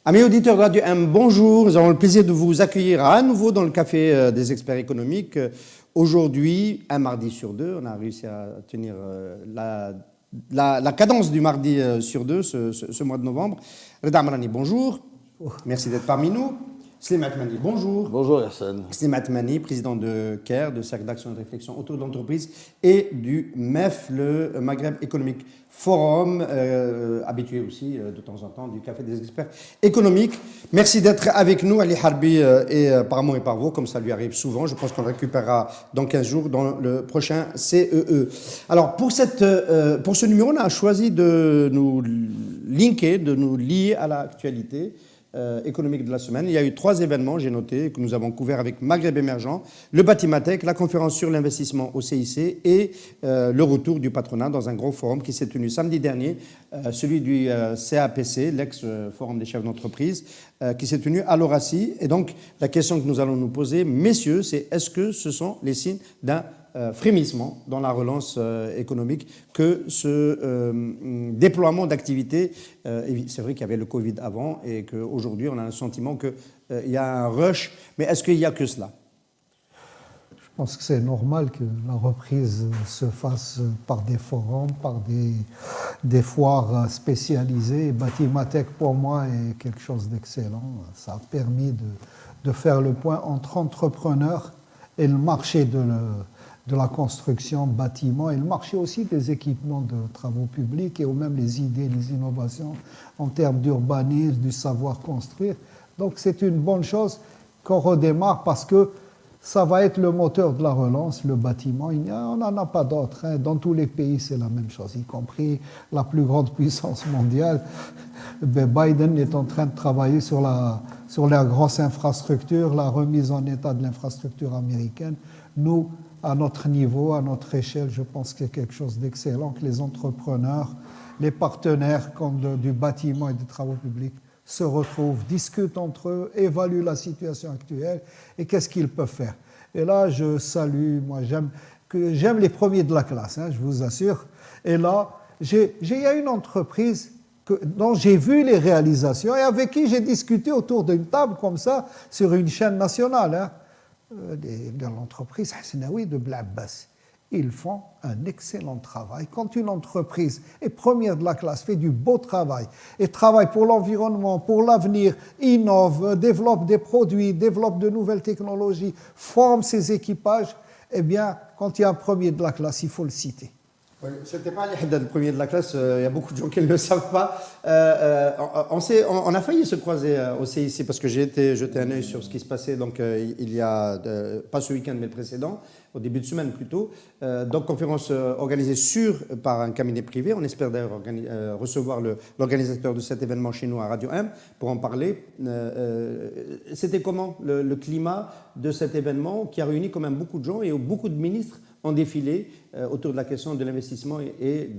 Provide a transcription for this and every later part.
Amis auditeurs de Radio M, bonjour. Nous avons le plaisir de vous accueillir à nouveau dans le Café des experts économiques. Aujourd'hui, un mardi sur deux, on a réussi à tenir la cadence du mardi sur deux ce mois de novembre. Reda Amrani, bonjour. Merci d'être parmi nous. Slimane Mani, bonjour. Bonjour Yassine. Slimane Mani, président de CARE, de Cercle d'action et de réflexion autour de l'entreprise, et du MEF, le Maghreb Economic Forum, habitué aussi de temps en temps du Café des experts économiques. Merci d'être avec nous, Ali Harbi, et par moi et par vous, comme ça lui arrive souvent. Je pense qu'on le récupérera dans 15 jours dans le prochain CEE. Alors, pour ce numéro, on a choisi de nous linker, de nous lier à l'actualité économique de la semaine. Il y a eu 3 événements, j'ai noté, que nous avons couverts avec Maghreb Émergent, le Batimatech, la conférence sur l'investissement au CIC et le retour du patronat dans un gros forum qui s'est tenu samedi dernier, celui du CAPC, l'ex-forum des chefs d'entreprise, qui s'est tenu à l'Horacie. Et donc, la question que nous allons nous poser, messieurs, c'est est-ce que ce sont les signes d'un frémissement dans la relance économique que ce déploiement d'activités, c'est vrai qu'il y avait le Covid avant et qu'aujourd'hui on a un sentiment qu'il y a un rush, mais est-ce qu'il n'y a que cela? Je pense que c'est normal que la reprise se fasse par des forums, par des foires spécialisées. Batimatech, pour moi, est quelque chose d'excellent. Ça a permis de faire le point entre entrepreneurs et le marché de la construction, bâtiment, et le marché aussi des équipements de travaux publics et même les idées, les innovations en termes d'urbanisme, du savoir construire. Donc c'est une bonne chose qu'on redémarre parce que ça va être le moteur de la relance, le bâtiment. On n'en a pas d'autre. Dans tous les pays, c'est la même chose, y compris la plus grande puissance mondiale. Biden est en train de travailler sur la grosse infrastructure, la remise en état de l'infrastructure américaine. Nous, à notre niveau, à notre échelle, je pense qu'il y a quelque chose d'excellent, que les entrepreneurs, les partenaires du bâtiment et des travaux publics se retrouvent, discutent entre eux, évaluent la situation actuelle et qu'est-ce qu'ils peuvent faire. Et là, je salue, moi j'aime les premiers de la classe, je vous assure. Et là, il y a une entreprise dont j'ai vu les réalisations et avec qui j'ai discuté autour d'une table comme ça sur une chaîne nationale, de l'entreprise Hasnaoui de Blabbas. Ils font un excellent travail. Quand une entreprise est première de la classe, fait du beau travail et travaille pour l'environnement, pour l'avenir, innove, développe des produits, développe de nouvelles technologies, forme ses équipages, eh bien, quand il y a un premier de la classe, il faut le citer. Oui, ce n'était pas le premier de la classe, il y a beaucoup de gens qui ne le savent pas. On a failli se croiser au CIC parce que j'ai été jeter un œil sur ce qui se passait donc, il y a, pas ce week-end mais le précédent, au début de semaine plutôt. Donc conférence organisée par un cabinet privé. On espère d'ailleurs recevoir l'organisateur de cet événement chez nous à Radio M pour en parler. C'était comment le climat de cet événement qui a réuni quand même beaucoup de gens et beaucoup de ministres ont défilé autour de la question de l'investissement et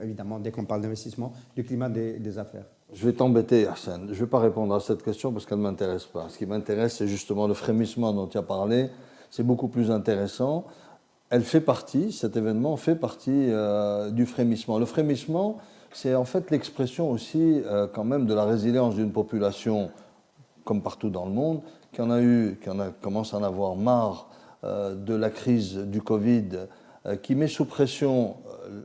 évidemment, dès qu'on parle d'investissement, du climat des affaires. Je vais t'embêter, Arsène. Je ne vais pas répondre à cette question parce qu'elle ne m'intéresse pas. Ce qui m'intéresse, c'est justement le frémissement dont tu as parlé. C'est beaucoup plus intéressant. Cet événement fait partie du frémissement. Le frémissement, c'est en fait l'expression aussi quand même de la résilience d'une population, comme partout dans le monde, qui commence à en avoir marre de la crise du Covid, qui met sous pression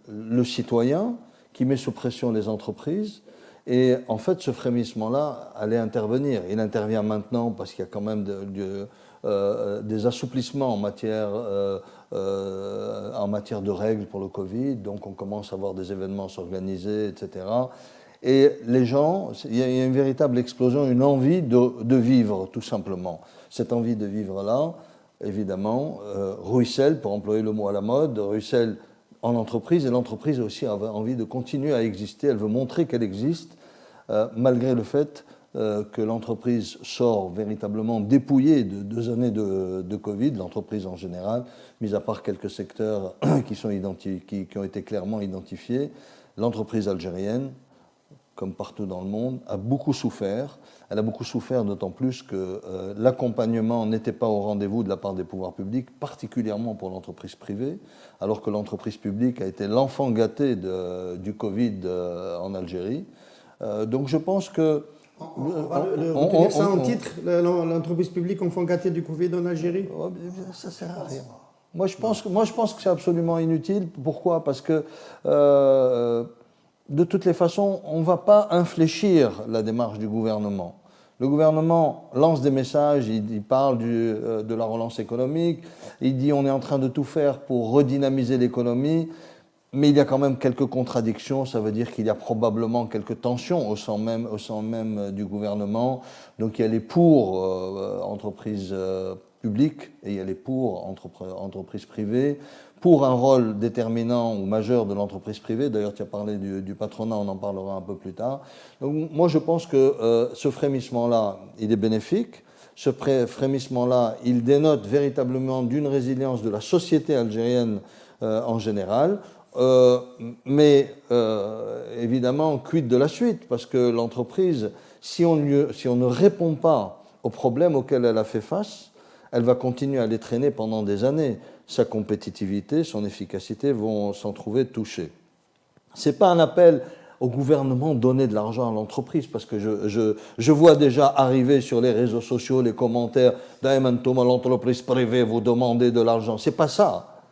le citoyen, qui met sous pression les entreprises. Et en fait, ce frémissement-là allait intervenir. Il intervient maintenant parce qu'il y a quand même des assouplissements en matière de règles pour le Covid. Donc on commence à voir des événements s'organiser, etc. Et les gens, il y a une véritable explosion, une envie de vivre, tout simplement. Cette envie de vivre-là, évidemment, ruisselle, pour employer le mot à la mode, ruisselle en entreprise, et l'entreprise aussi a envie de continuer à exister, elle veut montrer qu'elle existe, malgré le fait que l'entreprise sort véritablement dépouillée de 2 années de Covid, l'entreprise en général, mis à part quelques secteurs qui ont été clairement identifiés. L'entreprise algérienne, comme partout dans le monde, a beaucoup souffert. Elle a beaucoup souffert d'autant plus que l'accompagnement n'était pas au rendez-vous de la part des pouvoirs publics, particulièrement pour l'entreprise privée, alors que l'entreprise publique a été l'enfant gâté du Covid en Algérie. Donc je pense que On va retenir ça en titre, l'entreprise publique enfant gâté du Covid en Algérie. Ça sert à rien. Moi, je pense que c'est absolument inutile. Pourquoi? Parce que, de toutes les façons, on ne va pas infléchir la démarche du gouvernement. Le gouvernement lance des messages, il parle de la relance économique, il dit on est en train de tout faire pour redynamiser l'économie, mais il y a quand même quelques contradictions, ça veut dire qu'il y a probablement quelques tensions au sein même du gouvernement. Donc il y a les pour entreprises publiques et il y a les pour entreprises privées. Pour un rôle déterminant ou majeur de l'entreprise privée, d'ailleurs tu as parlé du patronat, on en parlera un peu plus tard. Donc moi je pense que ce frémissement-là, il est bénéfique. Ce frémissement-là, il dénote véritablement d'une résilience de la société algérienne en général. Mais évidemment, quid de la suite? Parce que l'entreprise, si on ne répond pas aux problèmes auxquels elle a fait face, elle va continuer à les traîner pendant des années. Sa compétitivité, son efficacité vont s'en trouver touchées. Ce n'est pas un appel au gouvernement de donner de l'argent à l'entreprise, parce que je vois déjà arriver sur les réseaux sociaux les commentaires « Daïman Thomas, l'entreprise privée, vous demandez de l'argent ». Ce n'est pas ça.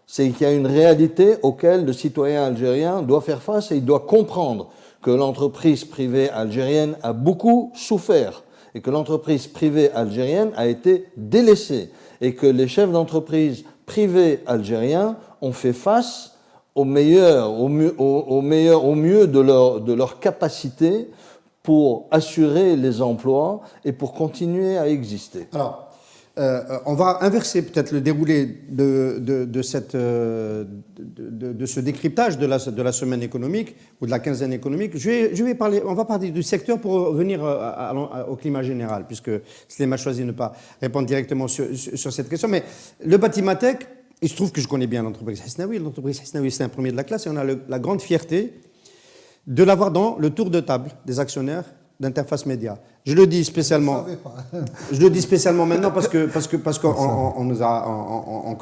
C'est qu'il y a une réalité auquel le citoyen algérien doit faire face et il doit comprendre que l'entreprise privée algérienne a beaucoup souffert et que l'entreprise privée algérienne a été délaissée et que les chefs d'entreprise privés algériens ont fait face au mieux de leur capacité pour assurer les emplois et pour continuer à exister. Alors, on va inverser peut-être le déroulé de ce décryptage de la semaine économique ou de la quinzaine économique. On va parler du secteur pour revenir au climat général, puisque Sléma a choisi de ne pas répondre directement sur cette question. Mais le Batimatech, il se trouve que je connais bien l'entreprise Hasnaoui. L'entreprise Hasnaoui, c'est un premier de la classe et on a la grande fierté de l'avoir dans le tour de table des actionnaires d'Interface Média. Je le dis spécialement. Je le dis spécialement maintenant parce qu'on nous a,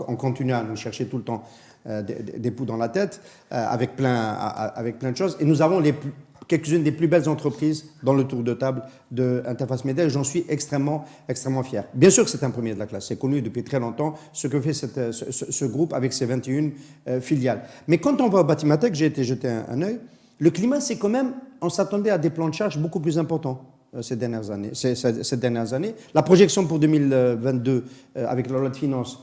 on continue à nous chercher tout le temps des poux dans la tête avec plein de choses. Et nous avons quelques-unes des plus belles entreprises dans le tour de table d'Interface Média et j'en suis extrêmement fier. Bien sûr que c'est un premier de la classe. C'est connu depuis très longtemps ce que fait ce groupe avec ses 21 filiales. Mais quand on va au Batimatech, j'ai été jeter un œil. Le climat, c'est quand même, on s'attendait à des plans de charge beaucoup plus importants ces dernières années. La projection pour 2022 avec la loi de finances,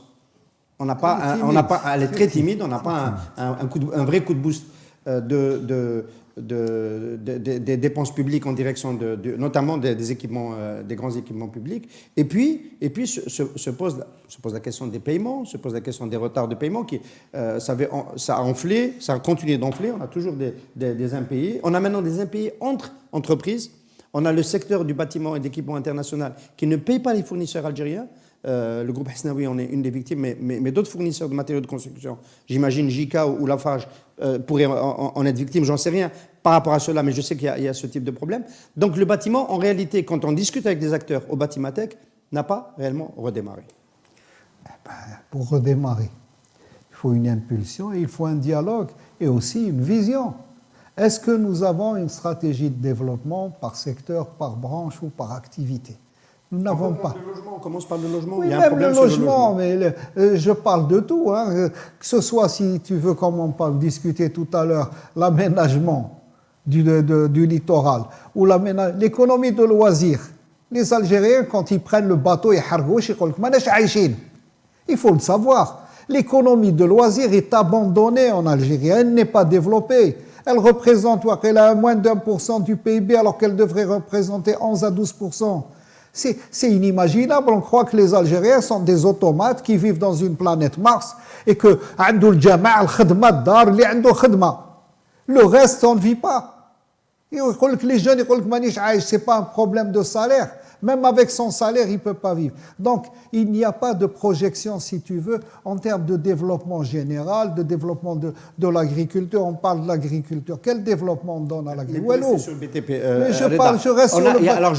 elle est très timide, on n'a pas un vrai coup de boost des dépenses publiques en direction notamment des équipements, des grands équipements publics. Et puis se pose la question des paiements, se pose la question des retards de paiement ça a enflé, ça a continué d'enfler. On a toujours des impayés. On a maintenant des impayés entre entreprises. On a le secteur du bâtiment et d'équipement international qui ne paye pas les fournisseurs algériens. Le groupe Hasnaoui en est une des victimes, mais d'autres fournisseurs de matériaux de construction, j'imagine JICA ou Lafarge, pourraient en être victimes, j'en sais rien par rapport à cela, mais je sais qu'il y a ce type de problème. Donc le bâtiment, en réalité, quand on discute avec des acteurs au Batimatech, n'a pas réellement redémarré. Pour redémarrer, il faut une impulsion, il faut un dialogue et aussi une vision. Est-ce que nous avons une stratégie de développement par secteur, par branche ou par activité? Nous n'avons pas. On commence par le logement. Oui, il y a même un problème le logement, mais je parle de tout. Hein. Que ce soit, si tu veux, comme on parle, discuter tout à l'heure, l'aménagement du littoral ou l'économie de loisirs. Les Algériens, quand ils prennent le bateau, il faut le savoir. L'économie de loisirs est abandonnée en Algérie. Elle n'est pas développée. Elle représente moins d'1% du PIB alors qu'elle devrait représenter 11 à 12%. C'est inimaginable. On croit que les Algériens sont des automates qui vivent dans une planète Mars et que le reste, on ne vit pas. Les jeunes, ce n'est pas un problème de salaire. Même avec son salaire, il ne peut pas vivre. Donc, il n'y a pas de projection, si tu veux, en termes de développement général, de développement de l'agriculture. On parle de l'agriculture. Quel développement on donne à l'agriculture? Sur le BTP. Mais je reste sur le... Alors,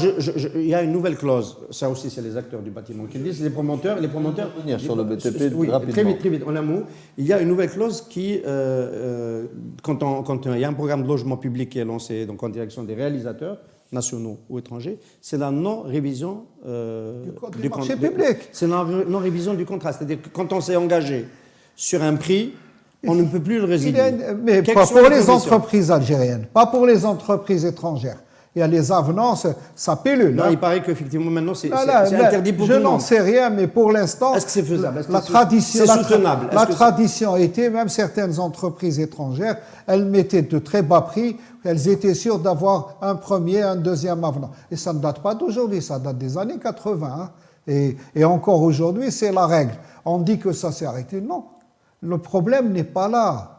il y a une nouvelle clause. Ça aussi, c'est les acteurs du bâtiment qui le disent. Les promoteurs... Venir sur le BTP oui, rapidement. Très vite. En un mot, il y a une nouvelle clause qui, quand il y a un programme de logement public qui est lancé donc en direction des réalisateurs, nationaux ou étrangers, c'est la non-révision du marché public. C'est la non-révision du contrat. C'est-à-dire que quand on s'est engagé sur un prix, on ne peut plus le résilier. Mais pas pour les entreprises algériennes, pas pour les entreprises étrangères. Il y a les avenants, ça pilule. Non, il paraît qu'effectivement, maintenant, c'est interdit pour tout le monde. Je n'en sais rien, mais pour l'instant, est-ce que c'est faisable? C'est soutenable. La tradition était, même certaines entreprises étrangères, elles mettaient de très bas prix, elles étaient sûres d'avoir un premier, un deuxième avenant. Et ça ne date pas d'aujourd'hui, ça date des années 80. Hein. Et encore aujourd'hui, c'est la règle. On dit que ça s'est arrêté. Non, le problème n'est pas là.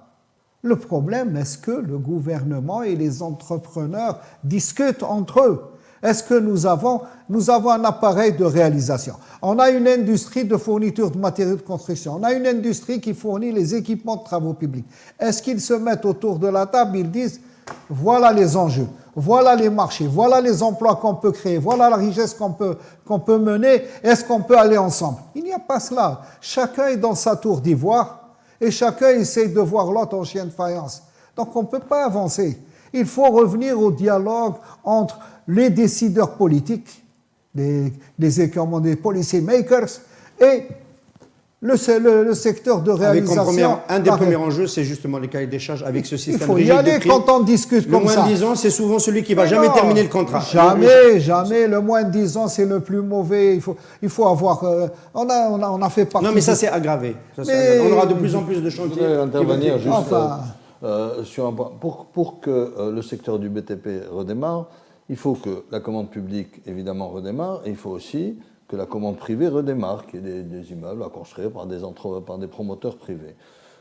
Le problème, est-ce que le gouvernement et les entrepreneurs discutent entre eux? Est-ce que nous avons un appareil de réalisation? On a une industrie de fourniture de matériaux de construction. On a une industrie qui fournit les équipements de travaux publics. Est-ce qu'ils se mettent autour de la table, ils disent, voilà les enjeux, voilà les marchés, voilà les emplois qu'on peut créer, voilà la richesse qu'on peut mener, est-ce qu'on peut aller ensemble? Il n'y a pas cela. Chacun est dans sa tour d'ivoire. Et chacun essaie de voir l'autre en chien de faïence. Donc on ne peut pas avancer. Il faut revenir au dialogue entre les décideurs politiques, les policy makers, et le secteur de réalisation. Un des premiers enjeux, c'est justement les cahiers des charges avec ce système. Il faut y aller quand on discute comme ça. Le moins de 10 ans, c'est souvent celui qui ne va jamais terminer le contrat. Jamais. Le moins de 10 ans, c'est le plus mauvais. Il faut avoir... On a fait partie... Non, mais ça s'est aggravé. On aura de plus en plus de chantiers. Je voudrais intervenir juste sur un point. Pour que le secteur du BTP redémarre, il faut que la commande publique, évidemment, redémarre, et il faut aussi que la commande privée redémarre, qu'il y ait des immeubles à construire par des promoteurs privés.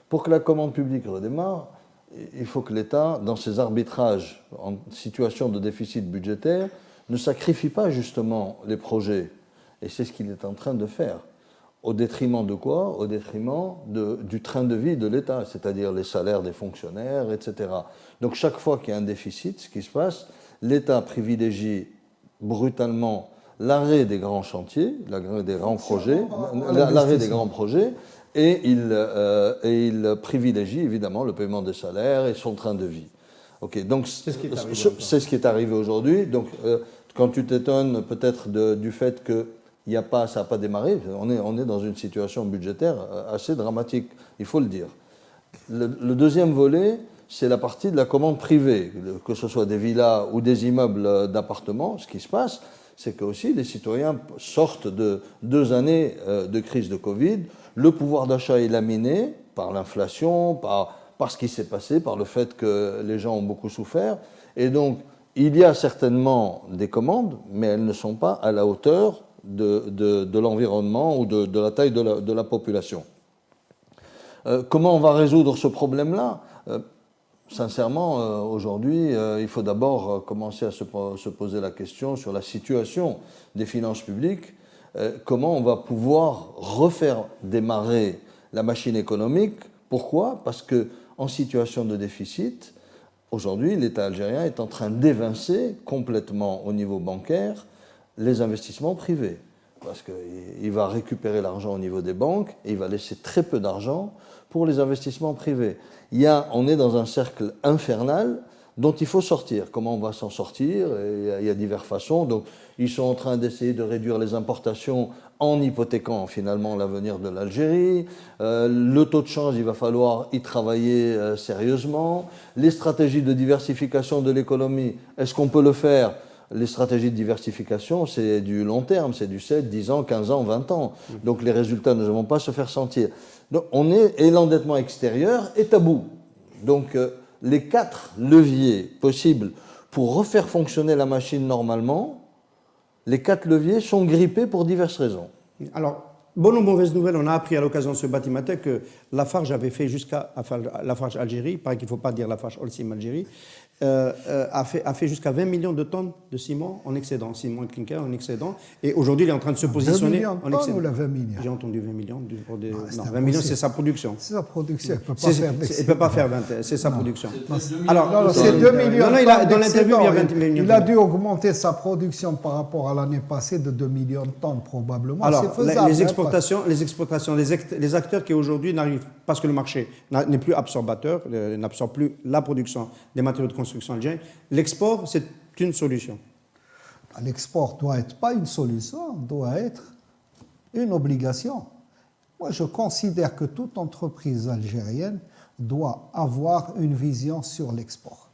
Pour que la commande publique redémarre, il faut que l'État, dans ses arbitrages en situation de déficit budgétaire, ne sacrifie pas justement les projets. Et c'est ce qu'il est en train de faire. Au détriment de quoi? Au détriment du train de vie de l'État, c'est-à-dire les salaires des fonctionnaires, etc. Donc chaque fois qu'il y a un déficit, ce qui se passe, l'État privilégie brutalement l'arrêt des grands chantiers, l'arrêt des grands projets, et il privilégie évidemment le paiement des salaires et son train de vie. Okay, donc c'est ce qui est arrivé aujourd'hui. Donc quand tu t'étonnes peut-être du fait que ça n'a pas démarré, on est dans une situation budgétaire assez dramatique, il faut le dire. Le deuxième volet, c'est la partie de la commande privée, que ce soit des villas ou des immeubles d'appartements. Ce qui se passe, c'est que aussi les citoyens sortent de 2 années de crise de Covid. Le pouvoir d'achat est laminé par l'inflation, par ce qui s'est passé, par le fait que les gens ont beaucoup souffert. Et donc, il y a certainement des commandes, mais elles ne sont pas à la hauteur de l'environnement ou de la taille de la population. Comment on va résoudre ce problème-là ? Sincèrement, aujourd'hui, il faut d'abord commencer à se poser la question sur la situation des finances publiques. Comment on va pouvoir refaire démarrer la machine économique? Pourquoi? Parce qu'en situation de déficit, aujourd'hui, l'État algérien est en train d'évincer complètement au niveau bancaire les investissements privés. Parce qu'il va récupérer l'argent au niveau des banques et il va laisser très peu d'argent pour les investissements privés. On est dans un cercle infernal dont il faut sortir. Comment on va s'en sortir? Il y a diverses façons. Donc, ils sont en train d'essayer de réduire les importations en hypothéquant finalement l'avenir de l'Algérie. Le taux de change, il va falloir y travailler sérieusement. Les stratégies de diversification de l'économie, est-ce qu'on peut le faire? Les stratégies de diversification, c'est du long terme, c'est du 7, 10 ans, 15 ans, 20 ans. Donc les résultats ne vont pas se faire sentir. Donc, et l'endettement extérieur est à bout. Donc les 4 leviers possibles pour refaire fonctionner la machine normalement, les 4 leviers sont grippés pour diverses raisons. Alors, bonne ou mauvaise nouvelle, on a appris à l'occasion de ce Batimatek que Lafarge avait fait jusqu'à Lafarge Algérie, il paraît qu'il ne faut pas dire Lafarge Holcim Algérie, a fait jusqu'à 20 millions de tonnes de ciment en excédent, ciment et clinker en excédent, et aujourd'hui il est en train de se positionner 2 millions en excédent. Ou la 20 millions? J'ai entendu 20 millions. Non, 20 millions c'est sa production. C'est sa production, il ne peut pas faire d'excédent. Il ne peut pas faire 20, c'est sa production. Alors, c'est 2 millions dans l'interview, il y a 20 millions. Il a dû augmenter sa production par rapport à l'année passée de 2 millions de tonnes probablement. Alors, c'est faisable, les exportations, les acteurs qui aujourd'hui n'arrivent, parce que le marché n'est plus absorbateur, n'absorbe plus la production des matériaux de construction algériens, l'export, c'est une solution. L'export doit être pas une solution, doit être une obligation. Moi, je considère que toute entreprise algérienne doit avoir une vision sur l'export.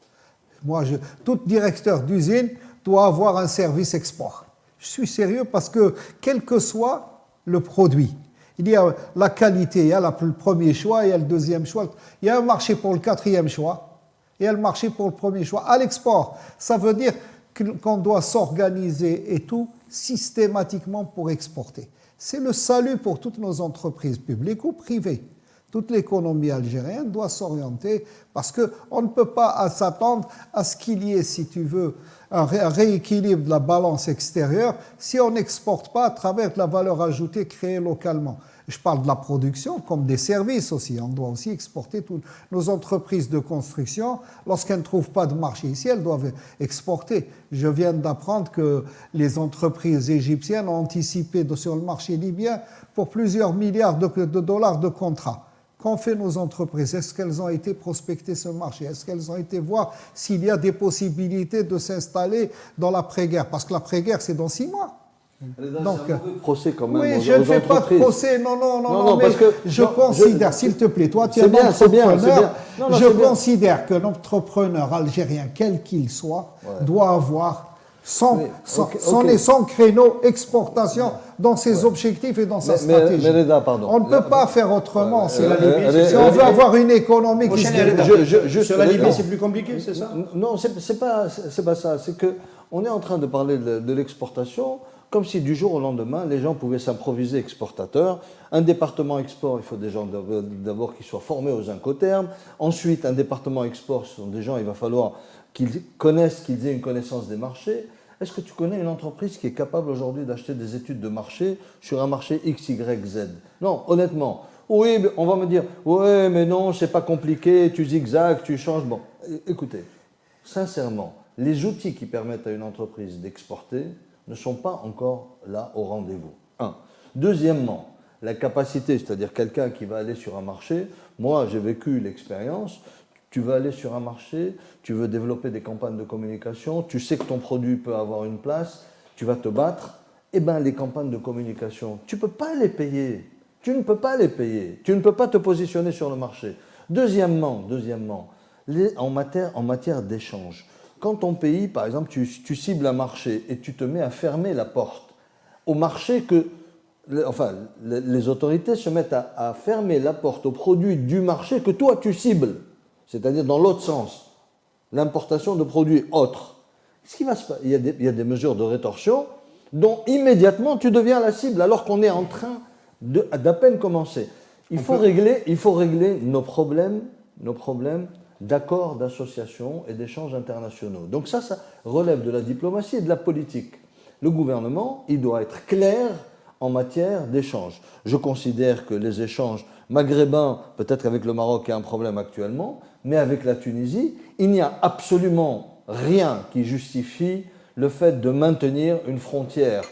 Tout directeur d'usine doit avoir un service export. Je suis sérieux parce que, quel que soit le produit, il y a la qualité, il y a le premier choix, il y a le deuxième choix, il y a un marché pour le quatrième choix, il y a le marché pour le premier choix. À l'export, ça veut dire qu'on doit s'organiser et tout systématiquement pour exporter. C'est le salut pour toutes nos entreprises publiques ou privées. Toute l'économie algérienne doit s'orienter parce qu'on ne peut pas s'attendre à ce qu'il y ait, si tu veux, un rééquilibre de la balance extérieure si on n'exporte pas à travers de la valeur ajoutée créée localement. Je parle de la production comme des services aussi. On doit aussi exporter toutes nos entreprises de construction. Lorsqu'elles ne trouvent pas de marché ici, elles doivent exporter. Je viens d'apprendre que les entreprises égyptiennes ont anticipé sur le marché libyen pour plusieurs milliards de dollars de contrats. Qu'ont fait nos entreprises? Est-ce qu'elles ont été prospecter ce marché? Est-ce qu'elles ont été voir s'il y a des possibilités de s'installer dans l'après-guerre? Parce que l'après-guerre, c'est dans 6 mois. Donc, c'est un mauvais procès quand même. Oui, je ne fais pas de procès, non, mais parce que, je considère, s'il te plaît, toi tu es un entrepreneur, je considère que l'entrepreneur algérien, quel qu'il soit, doit avoir son créneau exportation dans ses objectifs et dans sa stratégie. On ne peut pas faire autrement. Si on veut avoir une économie qui sur la Libye, c'est plus compliqué, c'est ça? Non, c'est pas ça. C'est qu'on est en train de parler de l'exportation comme si du jour au lendemain, les gens pouvaient s'improviser exportateurs. Un département export, il faut des gens d'abord qui soient formés aux incoterms. Ensuite, un département export, ce sont des gens, il va falloir qu'ils connaissent, qu'ils aient une connaissance des marchés. Est-ce que tu connais une entreprise qui est capable aujourd'hui d'acheter des études de marché sur un marché X, Y, Z? Non, honnêtement. Oui, on va me dire, ouais, mais non, c'est pas compliqué, tu zigzags, tu changes. Bon, écoutez, sincèrement, les outils qui permettent à une entreprise d'exporter ne sont pas encore là au rendez-vous. Un. Deuxièmement, la capacité, c'est-à-dire quelqu'un qui va aller sur un marché, moi j'ai vécu l'expérience, tu vas aller sur un marché, tu veux développer des campagnes de communication, tu sais que ton produit peut avoir une place, tu vas te battre, eh bien les campagnes de communication, tu ne peux pas les payer, tu ne peux pas les payer, tu ne peux pas te positionner sur le marché. Deuxièmement, en matière d'échange, quand ton pays, par exemple, tu cibles un marché et tu te mets à fermer la porte au marché les autorités se mettent à fermer la porte aux produits du marché que toi tu cibles, c'est-à-dire dans l'autre sens, l'importation de produits autres. Ce qui va se passer, il y a des mesures de rétorsion dont immédiatement tu deviens la cible alors qu'on est en train d'à peine commencer. Il faut régler nos problèmes d'accords, d'associations et d'échanges internationaux. Donc ça relève de la diplomatie et de la politique. Le gouvernement, il doit être clair en matière d'échanges. Je considère que les échanges maghrébins, peut-être avec le Maroc, il y a un problème actuellement, mais avec la Tunisie, il n'y a absolument rien qui justifie le fait de maintenir une frontière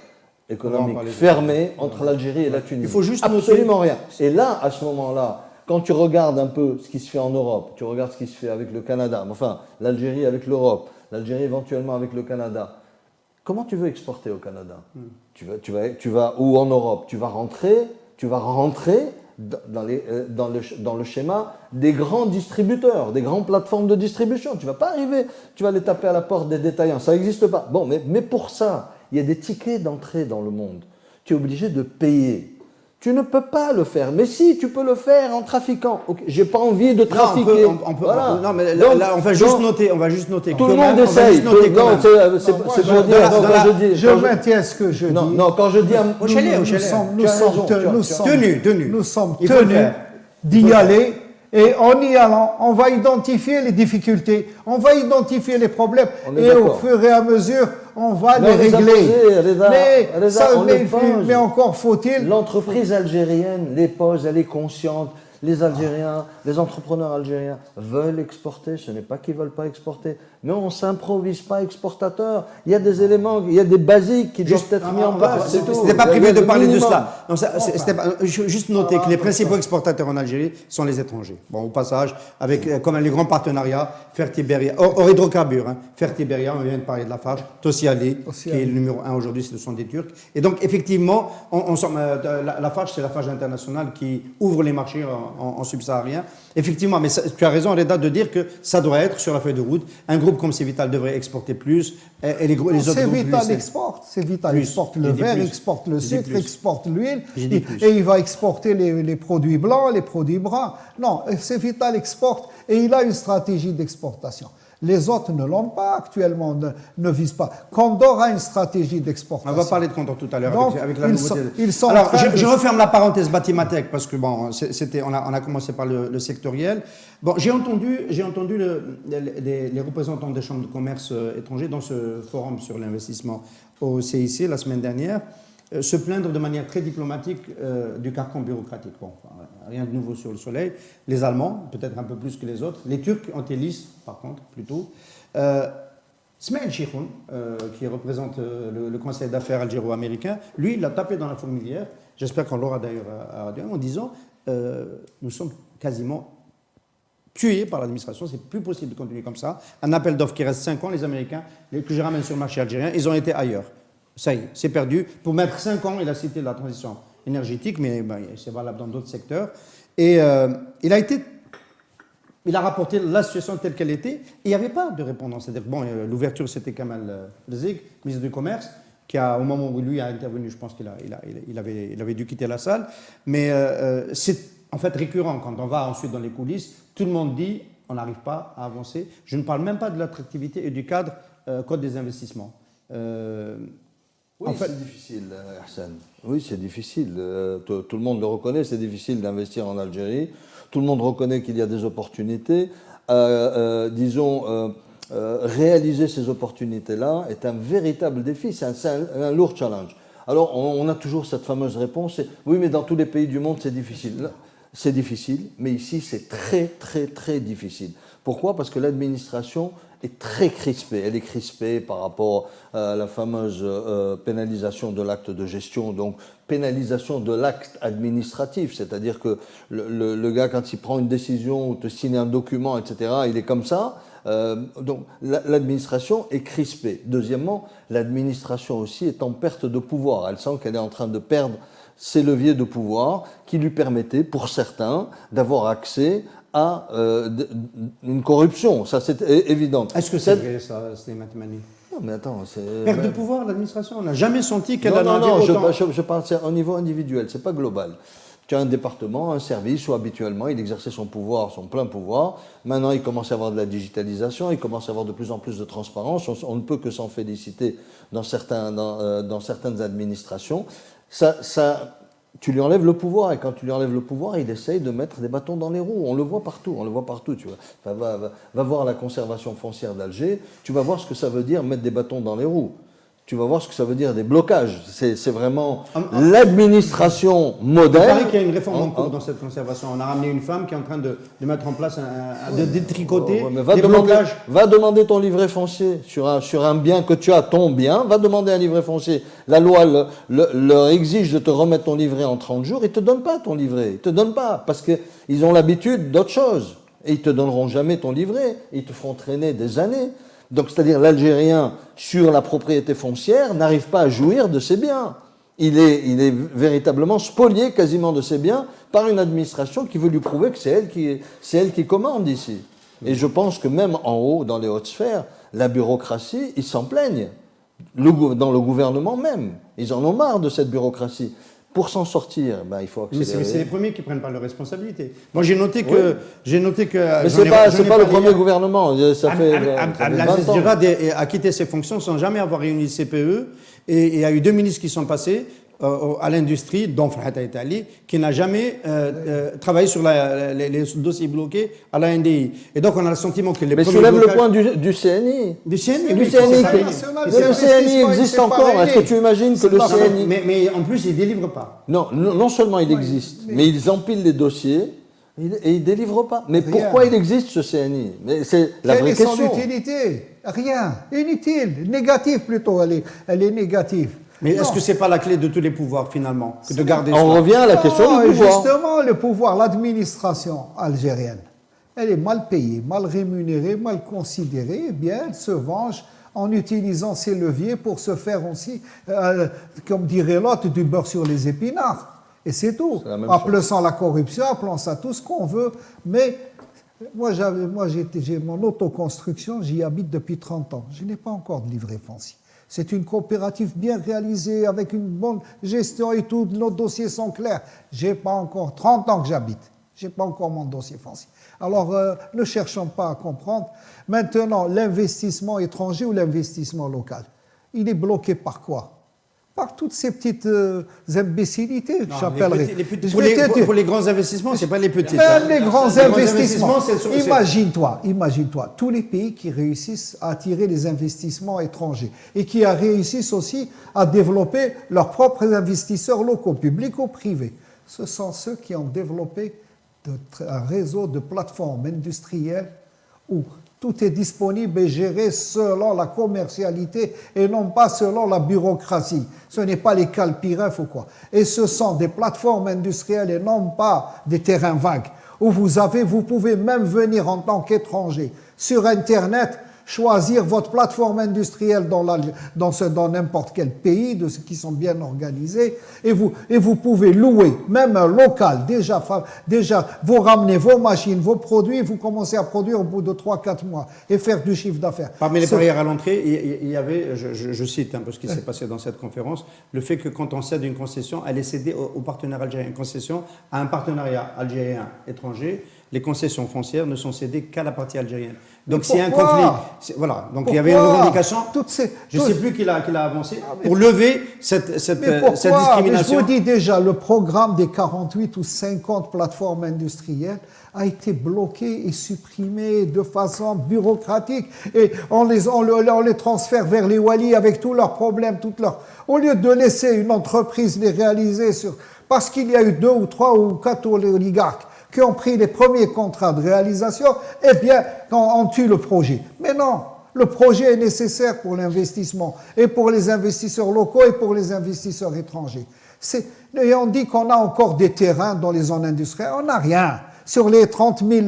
économique fermée entre l'Algérie et la Tunisie. Il faut juste absolument rien. Et là, à ce moment-là, quand tu regardes un peu ce qui se fait en Europe, tu regardes ce qui se fait avec le Canada, enfin l'Algérie avec l'Europe, l'Algérie éventuellement avec le Canada, comment tu veux exporter au Canada? Tu vas ou en Europe, tu vas rentrer dans le schéma des grands distributeurs, des grandes plateformes de distribution. Tu ne vas pas arriver, tu vas aller taper à la porte des détaillants, ça n'existe pas. Bon, mais pour ça, il y a des tickets d'entrée dans le monde. Tu es obligé de payer. Tu ne peux pas le faire. Mais si, tu peux le faire en trafiquant. Okay, j'ai pas envie de trafiquer. Voilà. Non, mais là, on va juste noter. Tout le monde essaye. Non, c'est pour dire. Je maintiens ce que je dis. Non, quand je dis... Nous sommes tenus d'y aller. Et en y allant, on va identifier les difficultés, on va identifier les problèmes, et au fur et à mesure, on va les régler. Mais encore faut-il... L'entreprise algérienne les pose, elle est consciente. Les Algériens, les entrepreneurs algériens veulent exporter, ce n'est pas qu'ils ne veulent pas exporter. mais on ne s'improvise pas exportateur. Il y a des éléments, il y a des basiques qui doivent être mis en place. C'était pas prévu de parler de cela. Non, juste noter que les principaux exportateurs en Algérie sont les étrangers. Bon, au passage, avec comme les grands partenariats, Fertiberia, hors hydrocarbures, hein, Fertiberia, on vient de parler de Lafarge, Tosyali, qui est le numéro 1 aujourd'hui, ce sont des Turcs. Et donc, effectivement, Lafarge, c'est Lafarge internationale qui ouvre les marchés en subsaharien. Effectivement, mais tu as raison, Reda, de dire que ça doit être sur la feuille de route. Un groupe comme Cevital devrait exporter plus, et les autres groupes Cevital exporte. Cevital exporte le verre, exporte le sucre, exporte l'huile, et il va exporter les produits blancs, les produits bruns. Non, Cevital exporte et il a une stratégie d'exportation. Les autres ne l'ont pas actuellement, ne visent pas. Condor a une stratégie d'exportation. On va parler de Condor tout à l'heure avec la nouveauté. Alors, je referme la parenthèse Batimatech parce que bon, on a commencé par le sectoriel. Bon, j'ai entendu les représentants des chambres de commerce étrangers dans ce forum sur l'investissement au CIC la semaine dernière se plaindre de manière très diplomatique du carcan bureaucratique. Bon, rien de nouveau sur le soleil. Les Allemands, peut-être un peu plus que les autres. Les Turcs ont été lisses, par contre, plutôt. Smail Chichoun, qui représente le conseil d'affaires algéro-américain, lui, il l'a tapé dans la fourmilière. J'espère qu'on l'aura d'ailleurs à Radio 1, en disant nous sommes quasiment tués par l'administration, c'est plus possible de continuer comme ça. Un appel d'offres qui reste 5 ans, les Américains, que je ramène sur le marché algérien, ils ont été ailleurs. Ça y est, c'est perdu. Pour mettre 5 ans, il a cité la transition énergétique, mais c'est valable dans d'autres secteurs. Et il a rapporté la situation telle qu'elle était, et il n'y avait pas de répondance. C'est-à-dire, bon, l'ouverture, c'était Kamal Rzig, ministre du Commerce, qui au moment où lui a intervenu, je pense qu'il avait dû quitter la salle. Mais c'est en fait récurrent. Quand on va ensuite dans les coulisses, tout le monde dit on n'arrive pas à avancer. Je ne parle même pas de l'attractivité et du cadre code des investissements. Oui, en fait, c'est difficile, Hassan. Oui, c'est difficile. Tout le monde le reconnaît, c'est difficile d'investir en Algérie. Tout le monde reconnaît qu'il y a des opportunités. Réaliser ces opportunités-là est un véritable défi, c'est un lourd challenge. Alors, on a toujours cette fameuse réponse, oui, mais dans tous les pays du monde, c'est difficile. C'est difficile, mais ici, c'est très, très, très difficile. Pourquoi ? Parce que l'administration est très crispée. Elle est crispée par rapport à la fameuse pénalisation de l'acte de gestion, donc pénalisation de l'acte administratif, c'est-à-dire que le gars, quand il prend une décision ou te signe un document, etc., il est comme ça. Donc l'administration est crispée. Deuxièmement, l'administration aussi est en perte de pouvoir. Elle sent qu'elle est en train de perdre ces leviers de pouvoir qui lui permettaient, pour certains, d'avoir accès à une corruption. Ça, c'est évident. Est-ce que c'est vrai, ça, Slimane Mani ? Non, mais attends, c'est... Perte de pouvoir, l'administration. On n'a jamais senti qu'elle a... Non, autant... je parle au niveau individuel, c'est pas global. Tu as un département, un service où habituellement il exerçait son pouvoir, son plein pouvoir. Maintenant, il commence à avoir de la digitalisation, il commence à avoir de plus en plus de transparence. On ne peut que s'en féliciter dans certaines administrations. Tu lui enlèves le pouvoir, et quand tu lui enlèves le pouvoir, il essaye de mettre des bâtons dans les roues. On le voit partout, tu vois. Va voir la conservation foncière d'Alger, tu vas voir ce que ça veut dire mettre des bâtons dans les roues. Tu vas voir ce que ça veut dire des blocages. C'est vraiment l'administration moderne. Il paraît qu'il y a une réforme en cours dans cette conservation. On a ramené une femme qui est en train de mettre en place, de détricoter des blocages. Va demander ton livret foncier sur un bien que tu as, ton bien. Va demander un livret foncier. La loi leur exige de te remettre ton livret en 30 jours. Ils ne te donnent pas ton livret. Ils ne te donnent pas parce qu'ils ont l'habitude d'autre chose. Et ils ne te donneront jamais ton livret. Ils te feront traîner des années. Donc, c'est-à-dire l'Algérien, sur la propriété foncière, n'arrive pas à jouir de ses biens. Il est véritablement spolié quasiment de ses biens par une administration qui veut lui prouver que c'est elle qui commande ici. Et je pense que même en haut, dans les hautes sphères, la bureaucratie, ils s'en plaignent. Dans le gouvernement même. Ils en ont marre de cette bureaucratie. Pour s'en sortir, il faut accélérer. Mais c'est les premiers qui ne prennent pas leurs responsabilités. Moi, j'ai noté que... Mais ce n'est pas le premier gouvernement. Ça fait 20 ans. Djerad a quitté ses fonctions sans jamais avoir réuni le CPE. Et il y a eu 2 ministres qui sont passés à l'industrie, dont Farhat Aitali, qui n'a jamais travaillé sur les dossiers bloqués à la NDI. Et donc, on a le sentiment que les premiers soulève le point du CNI. Du CNI, le CNI existe encore. Est-ce que tu imagines que le CNI... Mais en plus, il ne délivre pas. Non seulement il existe, mais ils empilent les dossiers. Et il ne délivre pas. Mais Rien. pourquoi il existe ce CNI? Mais c'est la vraie Quelle est son question. utilité? Rien. Inutile. Négative plutôt. Elle est négative. Mais est-ce Non. que ce n'est pas la clé de tous les pouvoirs, finalement, que de garder On ça? revient à la question Non, du et pouvoir. justement, le pouvoir, l'administration algérienne, elle est mal payée, mal rémunérée, mal considérée. Eh bien, elle se venge en utilisant ces leviers pour se faire aussi, comme dirait l'autre, du beurre sur les épinards. Et c'est tout. C'est la même Appelons chose. ça la corruption, appelons ça tout ce qu'on veut. Mais moi, j'ai mon autoconstruction, j'y habite depuis 30 ans. Je n'ai pas encore de livret foncier. C'est une coopérative bien réalisée, avec une bonne gestion et tout, nos dossiers sont clairs. J'ai pas encore 30 ans que j'habite. J'ai pas encore mon dossier foncier. Alors, ne cherchons pas à comprendre. Maintenant, l'investissement étranger ou l'investissement local, il est bloqué par quoi? Par toutes ces petites imbécilités, Non, j'appellerais. pour les grands investissements, ce n'est pas les petits. Même les grands investissements. c'est- Imagine-toi, tous les pays qui réussissent à attirer les investissements étrangers et qui réussissent aussi à développer leurs propres investisseurs locaux, publics ou privés, ce sont ceux qui ont développé un réseau de plateformes industrielles où tout est disponible et géré selon la commercialité et non pas selon la bureaucratie. Ce n'est pas les calpirefs ou quoi. Et ce sont des plateformes industrielles et non pas des terrains vagues où vous pouvez même venir en tant qu'étranger sur Internet, choisir votre plateforme industrielle dans n'importe quel pays, de ceux qui sont bien organisés, et vous pouvez louer, même un local, déjà vous ramenez vos machines, vos produits, vous commencez à produire au bout de 3-4 mois et faire du chiffre d'affaires. Parmi les barrières à l'entrée, il y avait, je cite un peu ce qui s'est passé dans cette conférence, le fait que quand on cède une concession, elle est cédée au partenaire algérien. Une concession à un partenariat algérien-étranger, les concessions foncières ne sont cédées qu'à la partie algérienne. Donc s'il y a un conflit, voilà. Donc il y avait une revendication. Je ne sais plus qui l'a avancé pour lever cette discrimination. Mais je vous dis déjà, le programme des 48 ou 50 plateformes industrielles a été bloqué et supprimé de façon bureaucratique. Et on les transfère vers les Wali avec tous leurs problèmes, au lieu de laisser une entreprise les réaliser parce qu'il y a eu 2 ou 3 ou 4 oligarques qui ont pris les premiers contrats de réalisation, eh bien, on tue le projet. Mais non, le projet est nécessaire pour l'investissement, et pour les investisseurs locaux et pour les investisseurs étrangers. Et on dit qu'on a encore des terrains dans les zones industrielles. On n'a rien. Sur les 30 000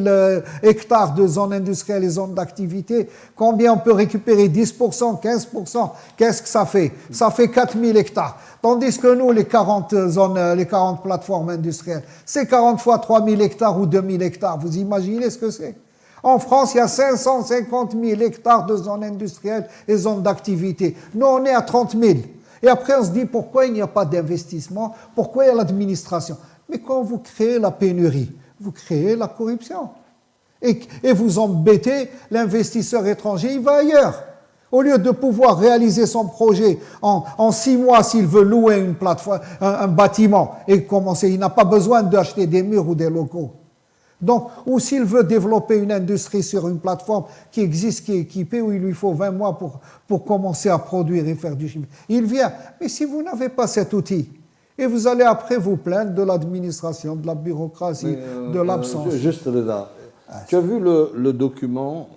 hectares de zones industrielles et zones d'activité, combien on peut récupérer? 10%, 15%? Qu'est-ce que ça fait? Ça fait 4 000 hectares. Tandis que nous, les 40 plateformes industrielles, c'est 40 fois 3 000 hectares ou 2 000 hectares. Vous imaginez ce que c'est? En France, il y a 550 000 hectares de zones industrielles et zones d'activité. Nous, on est à 30 000. Et après, on se dit, pourquoi il n'y a pas d'investissement? Pourquoi il y a l'administration? Mais quand vous créez la pénurie, vous créez la corruption. Et vous embêtez l'investisseur étranger, il va ailleurs. Au lieu de pouvoir réaliser son projet en 6 mois, s'il veut louer une plateforme, un bâtiment, et commencer, il n'a pas besoin d'acheter des murs ou des locaux. Donc, ou s'il veut développer une industrie sur une plateforme qui existe, qui est équipée, où il lui faut 20 mois pour commencer à produire et faire du chiffre, il vient. Mais si vous n'avez pas cet outil, et vous allez après vous plaindre de l'administration, de la bureaucratie, de l'absence. Juste là, tu as vu le document,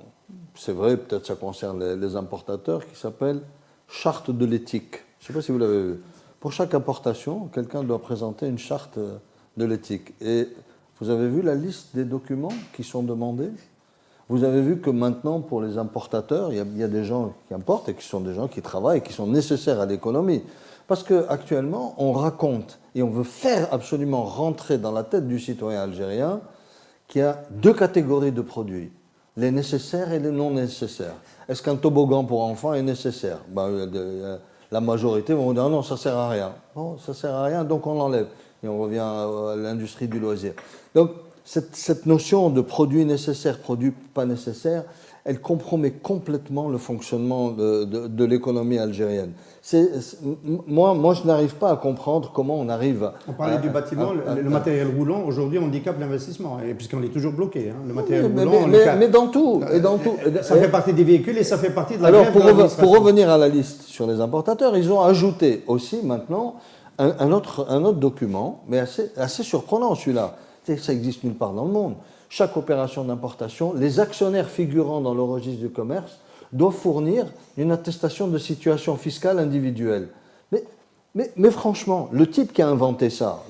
c'est vrai, peut-être ça concerne les importateurs, qui s'appelle Charte de l'éthique. Je ne sais pas si vous l'avez vu. Pour chaque importation, quelqu'un doit présenter une charte de l'éthique. Et vous avez vu la liste des documents qui sont demandés? Vous avez vu que maintenant, pour les importateurs, il y a des gens qui importent et qui sont des gens qui travaillent et qui sont nécessaires à l'économie. Parce qu'actuellement, on raconte et on veut faire absolument rentrer dans la tête du citoyen algérien qu'il y a 2 catégories de produits, les nécessaires et les non nécessaires. Est-ce qu'un toboggan pour enfants est nécessaire? La majorité vont dire non, ça ne sert à rien. Bon, ça ne sert à rien, donc on l'enlève. Et on revient à l'industrie du loisir. Donc, cette notion de produit nécessaire, produit pas nécessaire, elle compromet complètement le fonctionnement de l'économie algérienne. Moi, je n'arrive pas à comprendre comment on arrive... On parlait du bâtiment, le matériel roulant, aujourd'hui, on handicape l'investissement, puisqu'on est toujours bloqué. Le matériel roulant... Mais dans tout, Ça fait partie des véhicules et ça fait partie de la Alors, grève de l'administration. pour revenir à la liste sur les importateurs, ils ont ajouté aussi maintenant un autre document, mais assez surprenant celui-là. Ça existe nulle part dans le monde. Chaque opération d'importation, les actionnaires figurant dans le registre du commerce doivent fournir une attestation de situation fiscale individuelle. Mais franchement, le type qui a inventé ça,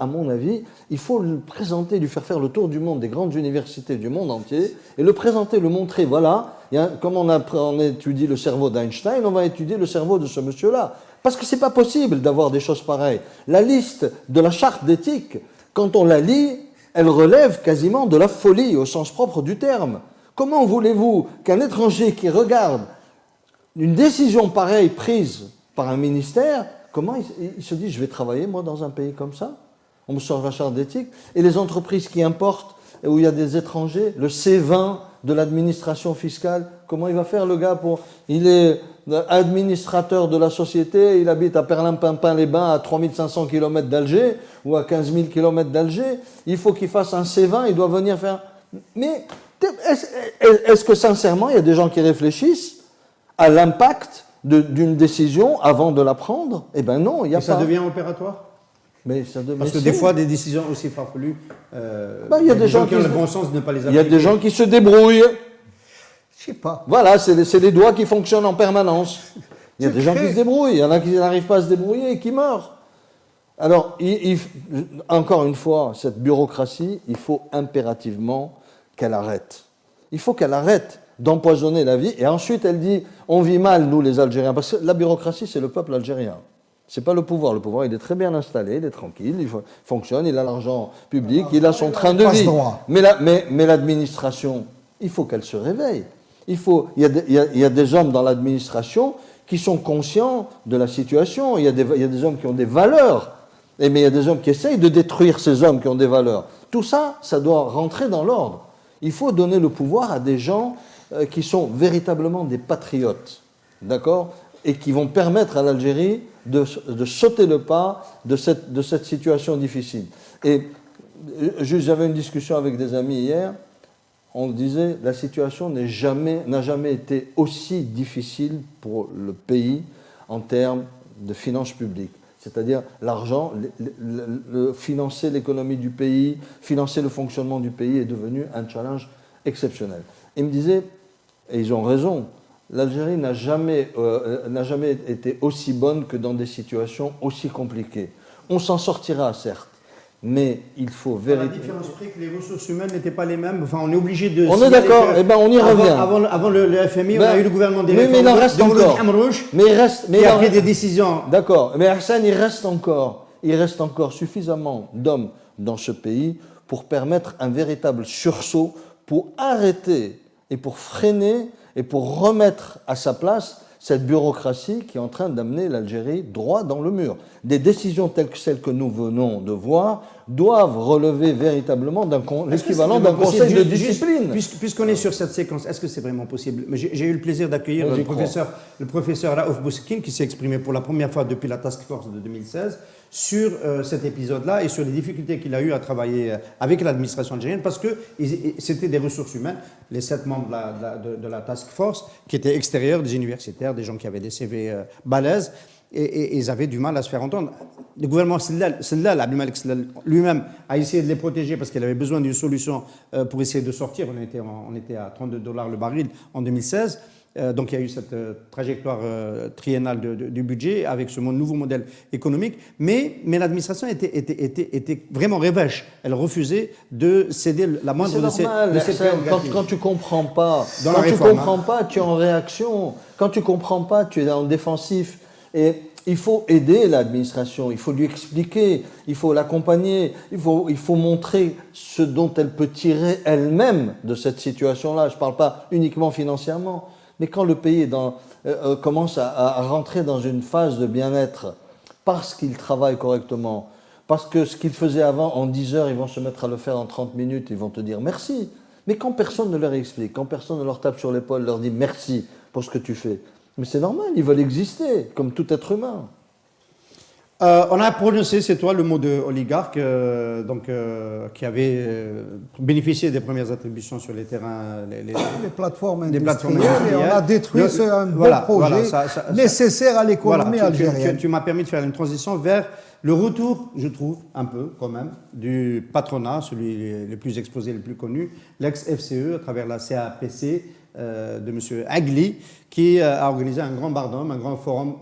à mon avis, il faut le présenter, lui faire faire le tour du monde, des grandes universités du monde entier, et le présenter, le montrer. Voilà, comme on étudie le cerveau d'Einstein, on va étudier le cerveau de ce monsieur-là. Parce que c'est pas possible d'avoir des choses pareilles. La liste de la charte d'éthique, quand on la lit, elle relève quasiment de la folie au sens propre du terme. Comment voulez-vous qu'un étranger qui regarde une décision pareille prise par un ministère, comment il se dit, je vais travailler moi dans un pays comme ça? On me sort la charte d'éthique. Et les entreprises qui importent, où il y a des étrangers, le C20 de l'administration fiscale, comment il va faire le gars pour... Il est administrateur de la société, il habite à Perlimpinpin-les-Bains à 3500 km d'Alger ou à 15 000 km d'Alger, il faut qu'il fasse un C20, il doit venir faire... Mais est-ce que sincèrement, il y a des gens qui réfléchissent à l'impact d'une décision avant de la prendre? Eh bien non, il n'y a pas. Ça devient opératoire? Parce que des fois, des décisions aussi farfelues, il y a des gens qui ont le bon sens de ne pas les appliquer. Il y a des gens qui se débrouillent. Je sais pas. Voilà, c'est les doigts qui fonctionnent en permanence. Il y a des gens qui se débrouillent, il y en a qui n'arrivent pas à se débrouiller et qui meurent. Alors, encore une fois, cette bureaucratie, il faut impérativement qu'elle arrête. Il faut qu'elle arrête d'empoisonner la vie. Et ensuite, elle dit, on vit mal, nous, les Algériens. Parce que la bureaucratie, c'est le peuple algérien. Ce n'est pas le pouvoir. Le pouvoir, il est très bien installé, il est tranquille, il fonctionne, il a l'argent public, il a son train de vie. Mais l'administration, il faut qu'elle se réveille. Il y a des hommes dans l'administration qui sont conscients de la situation. Il y a des hommes qui ont des valeurs. Mais il y a des hommes qui essayent de détruire ces hommes qui ont des valeurs. Tout ça, ça doit rentrer dans l'ordre. Il faut donner le pouvoir à des gens qui sont véritablement des patriotes, d'accord, et qui vont permettre à l'Algérie de sauter le pas de cette situation difficile. Et j'avais une discussion avec des amis hier, on disait la situation n'a jamais été aussi difficile pour le pays en termes de finances publiques. C'est-à-dire l'argent, financer l'économie du pays, financer le fonctionnement du pays est devenu un challenge exceptionnel. Ils me disaient, et ils ont raison, l'Algérie n'a jamais été aussi bonne que dans des situations aussi compliquées. On s'en sortira, certes, mais il faut vérifier. La différence près que les ressources humaines n'étaient pas les mêmes. Enfin, on est obligé de... On est d'accord, eh ben on y revient. Avant le FMI, on a eu le gouvernement des réformes. Mais il en reste encore. Qui a pris des décisions. D'accord, mais Hassan, il reste encore suffisamment d'hommes dans ce pays pour permettre un véritable sursaut, pour arrêter et pour freiner et pour remettre à sa place cette bureaucratie qui est en train d'amener l'Algérie droit dans le mur. Des décisions telles que celles que nous venons de voir doivent relever véritablement l'équivalent d'un conseil de discipline. Puisqu'on est sur cette séquence, est-ce que c'est vraiment possible? J'ai eu le plaisir d'accueillir le professeur Raouf Boussakine qui s'est exprimé pour la première fois depuis la Task Force de 2016 sur cet épisode-là et sur les difficultés qu'il a eu à travailler avec l'administration algérienne parce que c'était des ressources humaines, les 7 membres de la Task Force qui étaient extérieurs, des universitaires, des gens qui avaient des CV balèzes et ils avaient du mal à se faire entendre. Le gouvernement Sellal, Abdelmalek Sellal lui-même a essayé de les protéger parce qu'il avait besoin d'une solution pour essayer de sortir. On était à $32 le baril en 2016. Donc il y a eu cette trajectoire triennale du budget avec ce nouveau modèle économique, mais l'administration était vraiment rêvèche. Elle refusait de céder la moindre de ses prérogatives. Quand tu ne comprends pas, tu es en réaction. Quand tu ne comprends pas, tu es en défensif. Et il faut aider l'administration, il faut lui expliquer, il faut l'accompagner, il faut montrer ce dont elle peut tirer elle-même de cette situation-là. Je ne parle pas uniquement financièrement. Mais quand le pays commence à rentrer dans une phase de bien-être parce qu'il travaille correctement, parce que ce qu'il faisait avant en 10 heures, ils vont se mettre à le faire en 30 minutes, ils vont te dire merci. Mais quand personne ne leur explique, quand personne ne leur tape sur l'épaule, leur dit merci pour ce que tu fais, mais c'est normal, ils veulent exister comme tout être humain. On a prononcé, c'est toi, le mot de oligarque, qui avait bénéficié des premières attributions sur les terrains, Les plateformes des plateformes industrielles, et on a industrielles. détruit un beau Voilà, projet voilà, ça- nécessaire à l'économie Voilà, algérienne. tu m'as permis de faire une transition vers le retour, je trouve, un peu quand même, du patronat, celui le plus exposé, le plus connu, l'ex-FCE, à travers la CAPC de M. Agli, qui a organisé un grand bardome, un grand forum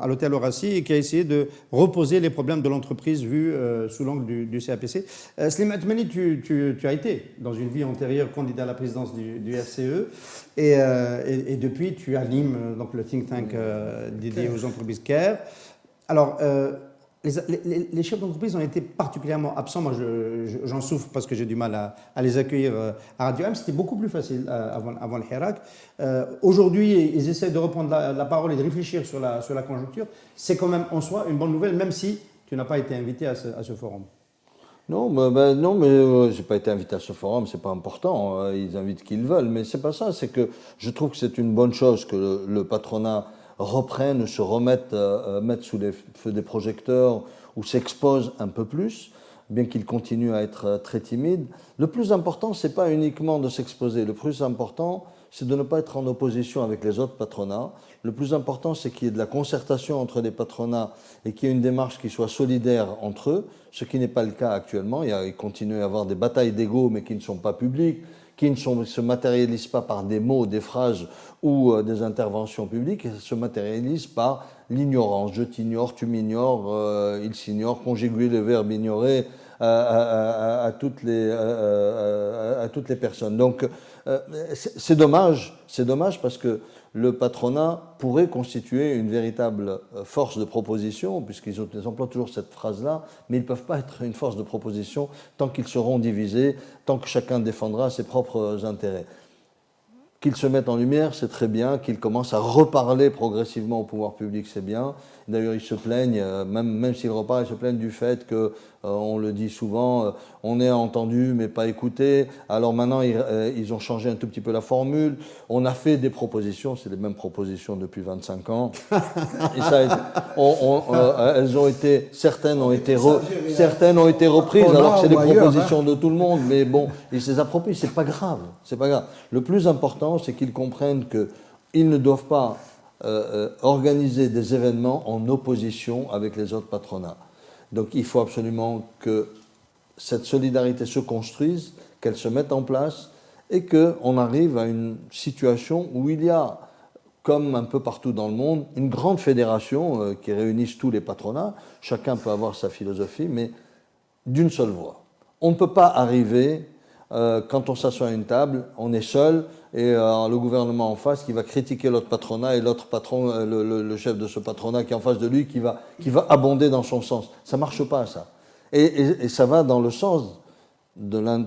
à l'hôtel Horaci et qui a essayé de reposer les problèmes de l'entreprise vus sous l'angle du CAPC. Slim Atmani, tu as été, dans une vie antérieure, candidat à la présidence du FCE et depuis, tu animes donc, le think tank dédié aux entreprises CARE. Alors, les chefs d'entreprise ont été particulièrement absents. Moi, j'en souffre parce que j'ai du mal à les accueillir à Radio M. C'était beaucoup plus facile avant le Hirak. Aujourd'hui, ils essaient de reprendre la parole et de réfléchir sur la conjoncture. C'est quand même en soi une bonne nouvelle, même si tu n'as pas été invité à ce forum. Non, mais j'ai pas été invité à ce forum, c'est pas important. Ils invitent qui ils veulent, mais c'est pas ça. C'est que je trouve que c'est une bonne chose que le patronat reprennent, se remettent, mettent sous les feux des projecteurs ou s'exposent un peu plus, bien qu'ils continuent à être très timides. Le plus important, ce n'est pas uniquement de s'exposer. Le plus important, c'est de ne pas être en opposition avec les autres patronats. Le plus important, c'est qu'il y ait de la concertation entre les patronats et qu'il y ait une démarche qui soit solidaire entre eux, ce qui n'est pas le cas actuellement. Il continue à y avoir des batailles d'ego, mais qui ne sont pas publiques, qui ne se matérialisent pas par des mots, des phrases ou des interventions publiques, et se matérialisent par l'ignorance. Je t'ignore, tu m'ignores, il s'ignore, conjuguer le verbe ignorer à toutes les personnes. Donc c'est dommage parce que le patronat pourrait constituer une véritable force de proposition, puisqu'ils emploient toujours cette phrase-là, mais ils ne peuvent pas être une force de proposition tant qu'ils seront divisés, tant que chacun défendra ses propres intérêts. Qu'ils se mettent en lumière, c'est très bien, qu'ils commencent à reparler progressivement au pouvoir public, c'est bien. D'ailleurs, ils se plaignent, même s'ils reparlent, ils se plaignent du fait que, on le dit souvent, on est entendu mais pas écouté. Alors maintenant, ils ont changé un tout petit peu la formule. On a fait des propositions, c'est les mêmes propositions depuis 25 ans. Et ça, elles ont été, certaines ont été reprises, alors que c'est des propositions de tout le monde. Mais bon, ils se les approprient, c'est pas grave, c'est pas grave. Le plus important, c'est qu'ils comprennent qu'ils ne doivent pas organiser des événements en opposition avec les autres patronats. Donc il faut absolument que cette solidarité se construise, qu'elle se mette en place et qu'on arrive à une situation où il y a, comme un peu partout dans le monde, une grande fédération qui réunisse tous les patronats. Chacun peut avoir sa philosophie, mais d'une seule voix. On ne peut pas arriver, quand on s'assoit à une table, on est seul, et le gouvernement en face qui va critiquer l'autre patronat et l'autre patron, le chef de ce patronat qui est en face de lui, qui va abonder dans son sens. Ça ne marche pas, ça. Et ça va dans le sens ça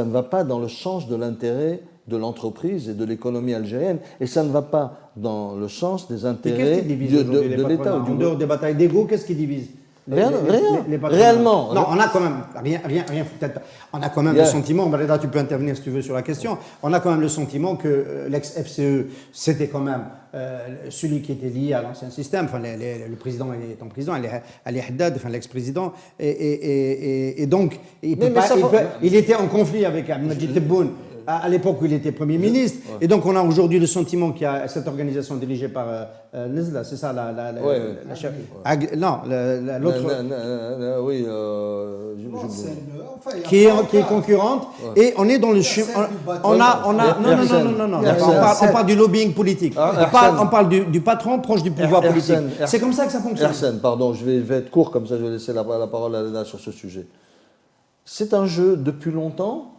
ne va pas dans le sens de l'intérêt de l'entreprise et de l'économie algérienne, et ça ne va pas dans le sens des intérêts de l'État. En dehors des batailles d'ego, qu'est-ce qui divise? Rien. Réellement. Non, on a quand même, rien, peut-être pas. On a quand même le sentiment, Breda, tu peux intervenir si tu veux sur la question, on a quand même le sentiment que l'ex-FCE, c'était quand même celui qui était lié à l'ancien système, enfin, le président est en prison, Ali Haddad, enfin, l'ex-président, et donc, il était en conflit avec Majid Tebboune à l'époque où il était Premier ministre, et donc on a aujourd'hui le sentiment qu'il y a cette organisation dirigée par Nizla, c'est ça la chef. Non, l'autre. Oui, qui est concurrente, et on est dans le chemin. On parle du lobbying politique. On parle du patron proche du pouvoir politique. C'est comme ça que ça fonctionne. Arsène, pardon, je vais être court, comme ça je vais laisser la parole à Léna sur ce sujet. C'est un jeu depuis longtemps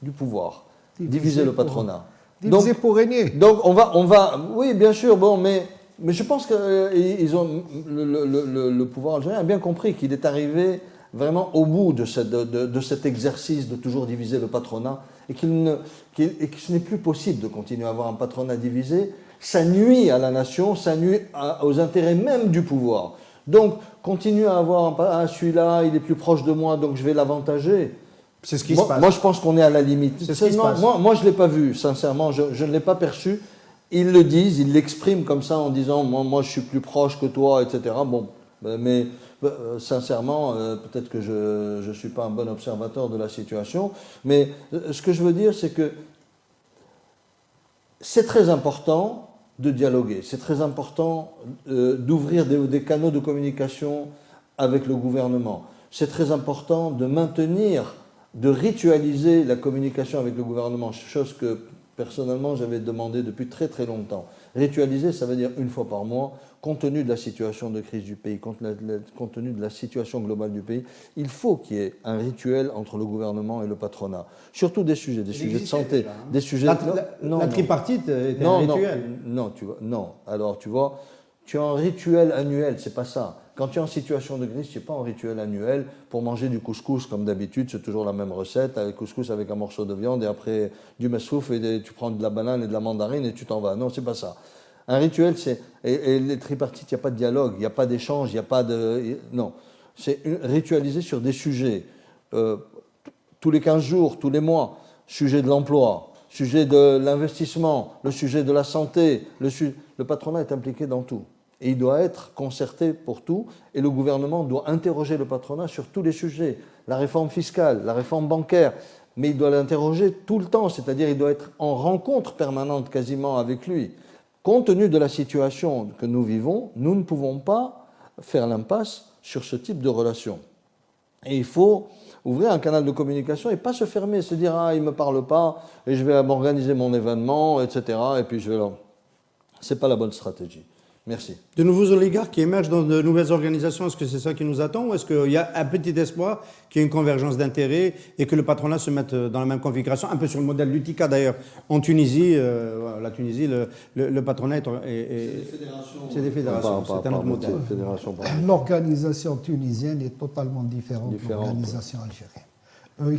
du pouvoir. Diviser le patronat. Diviser pour régner. Donc on va, oui bien sûr, bon, mais je pense que le pouvoir algérien a bien compris qu'il est arrivé vraiment au bout de cet exercice de toujours diviser le patronat et que ce n'est plus possible de continuer à avoir un patronat divisé. Ça nuit à la nation, ça nuit aux intérêts même du pouvoir. Donc continuer à avoir celui-là, il est plus proche de moi, donc je vais l'avantager. C'est ce qui se passe. Moi, je pense qu'on est à la limite. C'est ce qui se passe. Moi, je ne l'ai pas vu, sincèrement, je ne l'ai pas perçu. Ils le disent, ils l'expriment comme ça en disant moi je suis plus proche que toi, etc. Bon, mais sincèrement, peut-être que je ne suis pas un bon observateur de la situation, mais ce que je veux dire, c'est que c'est très important de dialoguer, c'est très important d'ouvrir des canaux de communication avec le gouvernement. C'est très important de maintenir, de ritualiser la communication avec le gouvernement, chose que personnellement j'avais demandé depuis très très longtemps. Ritualiser, ça veut dire une fois par mois, compte tenu de la situation de crise du pays, compte tenu de la situation globale du pays, il faut qu'il y ait un rituel entre le gouvernement et le patronat. Surtout des sujets de santé, déjà, hein. des sujets... La tripartite était un rituel. Non. Alors, tu vois, tu as un rituel annuel, c'est pas ça. Quand tu es en situation de crise, tu n'es pas en rituel annuel pour manger du couscous comme d'habitude, c'est toujours la même recette, avec couscous avec un morceau de viande et après du messouf et tu prends de la banane et de la mandarine et tu t'en vas. Non, c'est pas ça. Un rituel, c'est... Et les tripartites, il n'y a pas de dialogue, il n'y a pas d'échange, il n'y a pas de... Non. C'est ritualisé sur des sujets. Tous les 15 jours, tous les mois. Sujet de l'emploi, sujet de l'investissement, le sujet de la santé. Le patronat est impliqué dans tout. Et il doit être concerté pour tout. Et le gouvernement doit interroger le patronat sur tous les sujets. La réforme fiscale, la réforme bancaire. Mais il doit l'interroger tout le temps. C'est-à-dire il doit être en rencontre permanente quasiment avec lui. Compte tenu de la situation que nous vivons, nous ne pouvons pas faire l'impasse sur ce type de relation. Et il faut ouvrir un canal de communication et pas se fermer, se dire « Ah, il ne me parle pas et je vais m'organiser mon événement, etc. » Et puis je vais là. Ce n'est pas la bonne stratégie. Merci. De nouveaux oligarques qui émergent dans de nouvelles organisations, est-ce que c'est ça qui nous attend ou est-ce qu'il y a un petit espoir qu'il y ait une convergence d'intérêts et que le patronat se mette dans la même configuration, un peu sur le modèle l'UTICA d'ailleurs. En Tunisie, la Tunisie, le patronat est... C'est des fédérations, c'est un autre modèle. L'organisation tunisienne est totalement différente de l'organisation algérienne. Eux,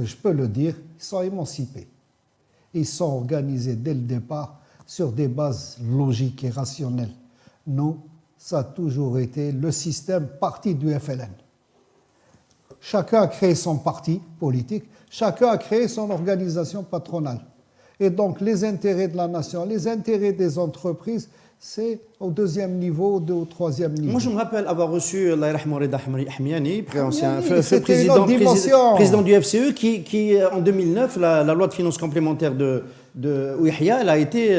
je peux le dire, ils sont émancipés. Ils sont organisés dès le départ sur des bases logiques et rationnelles. Nous, ça a toujours été le système parti du FLN. Chacun a créé son parti politique, chacun a créé son organisation patronale. Et donc les intérêts de la nation, les intérêts des entreprises, c'est au deuxième niveau, au troisième niveau. Moi, je me rappelle avoir reçu Allah yarhamou Rida Ahmiani, président du FCE, qui en 2009, la loi de finances complémentaire de Ouihia, elle a été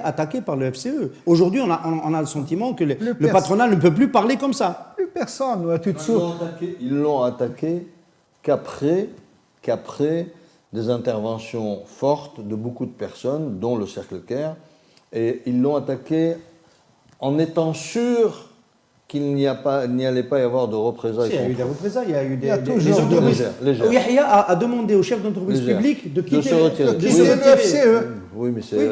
attaquée par le FCE. Aujourd'hui, on a le sentiment que le patronat ne peut plus parler comme ça. Plus personne. Ils l'ont attaqué qu'après des interventions fortes de beaucoup de personnes, dont le Cercle Caire, et ils l'ont attaqué en étant sûrs qu'il n'y allait pas y avoir de représailles. Il y a eu des représailles, il y a eu des entreprises. Ouihia a demandé aux chefs d'entreprise publiques de quitter le FCE. Oui, mais c'est...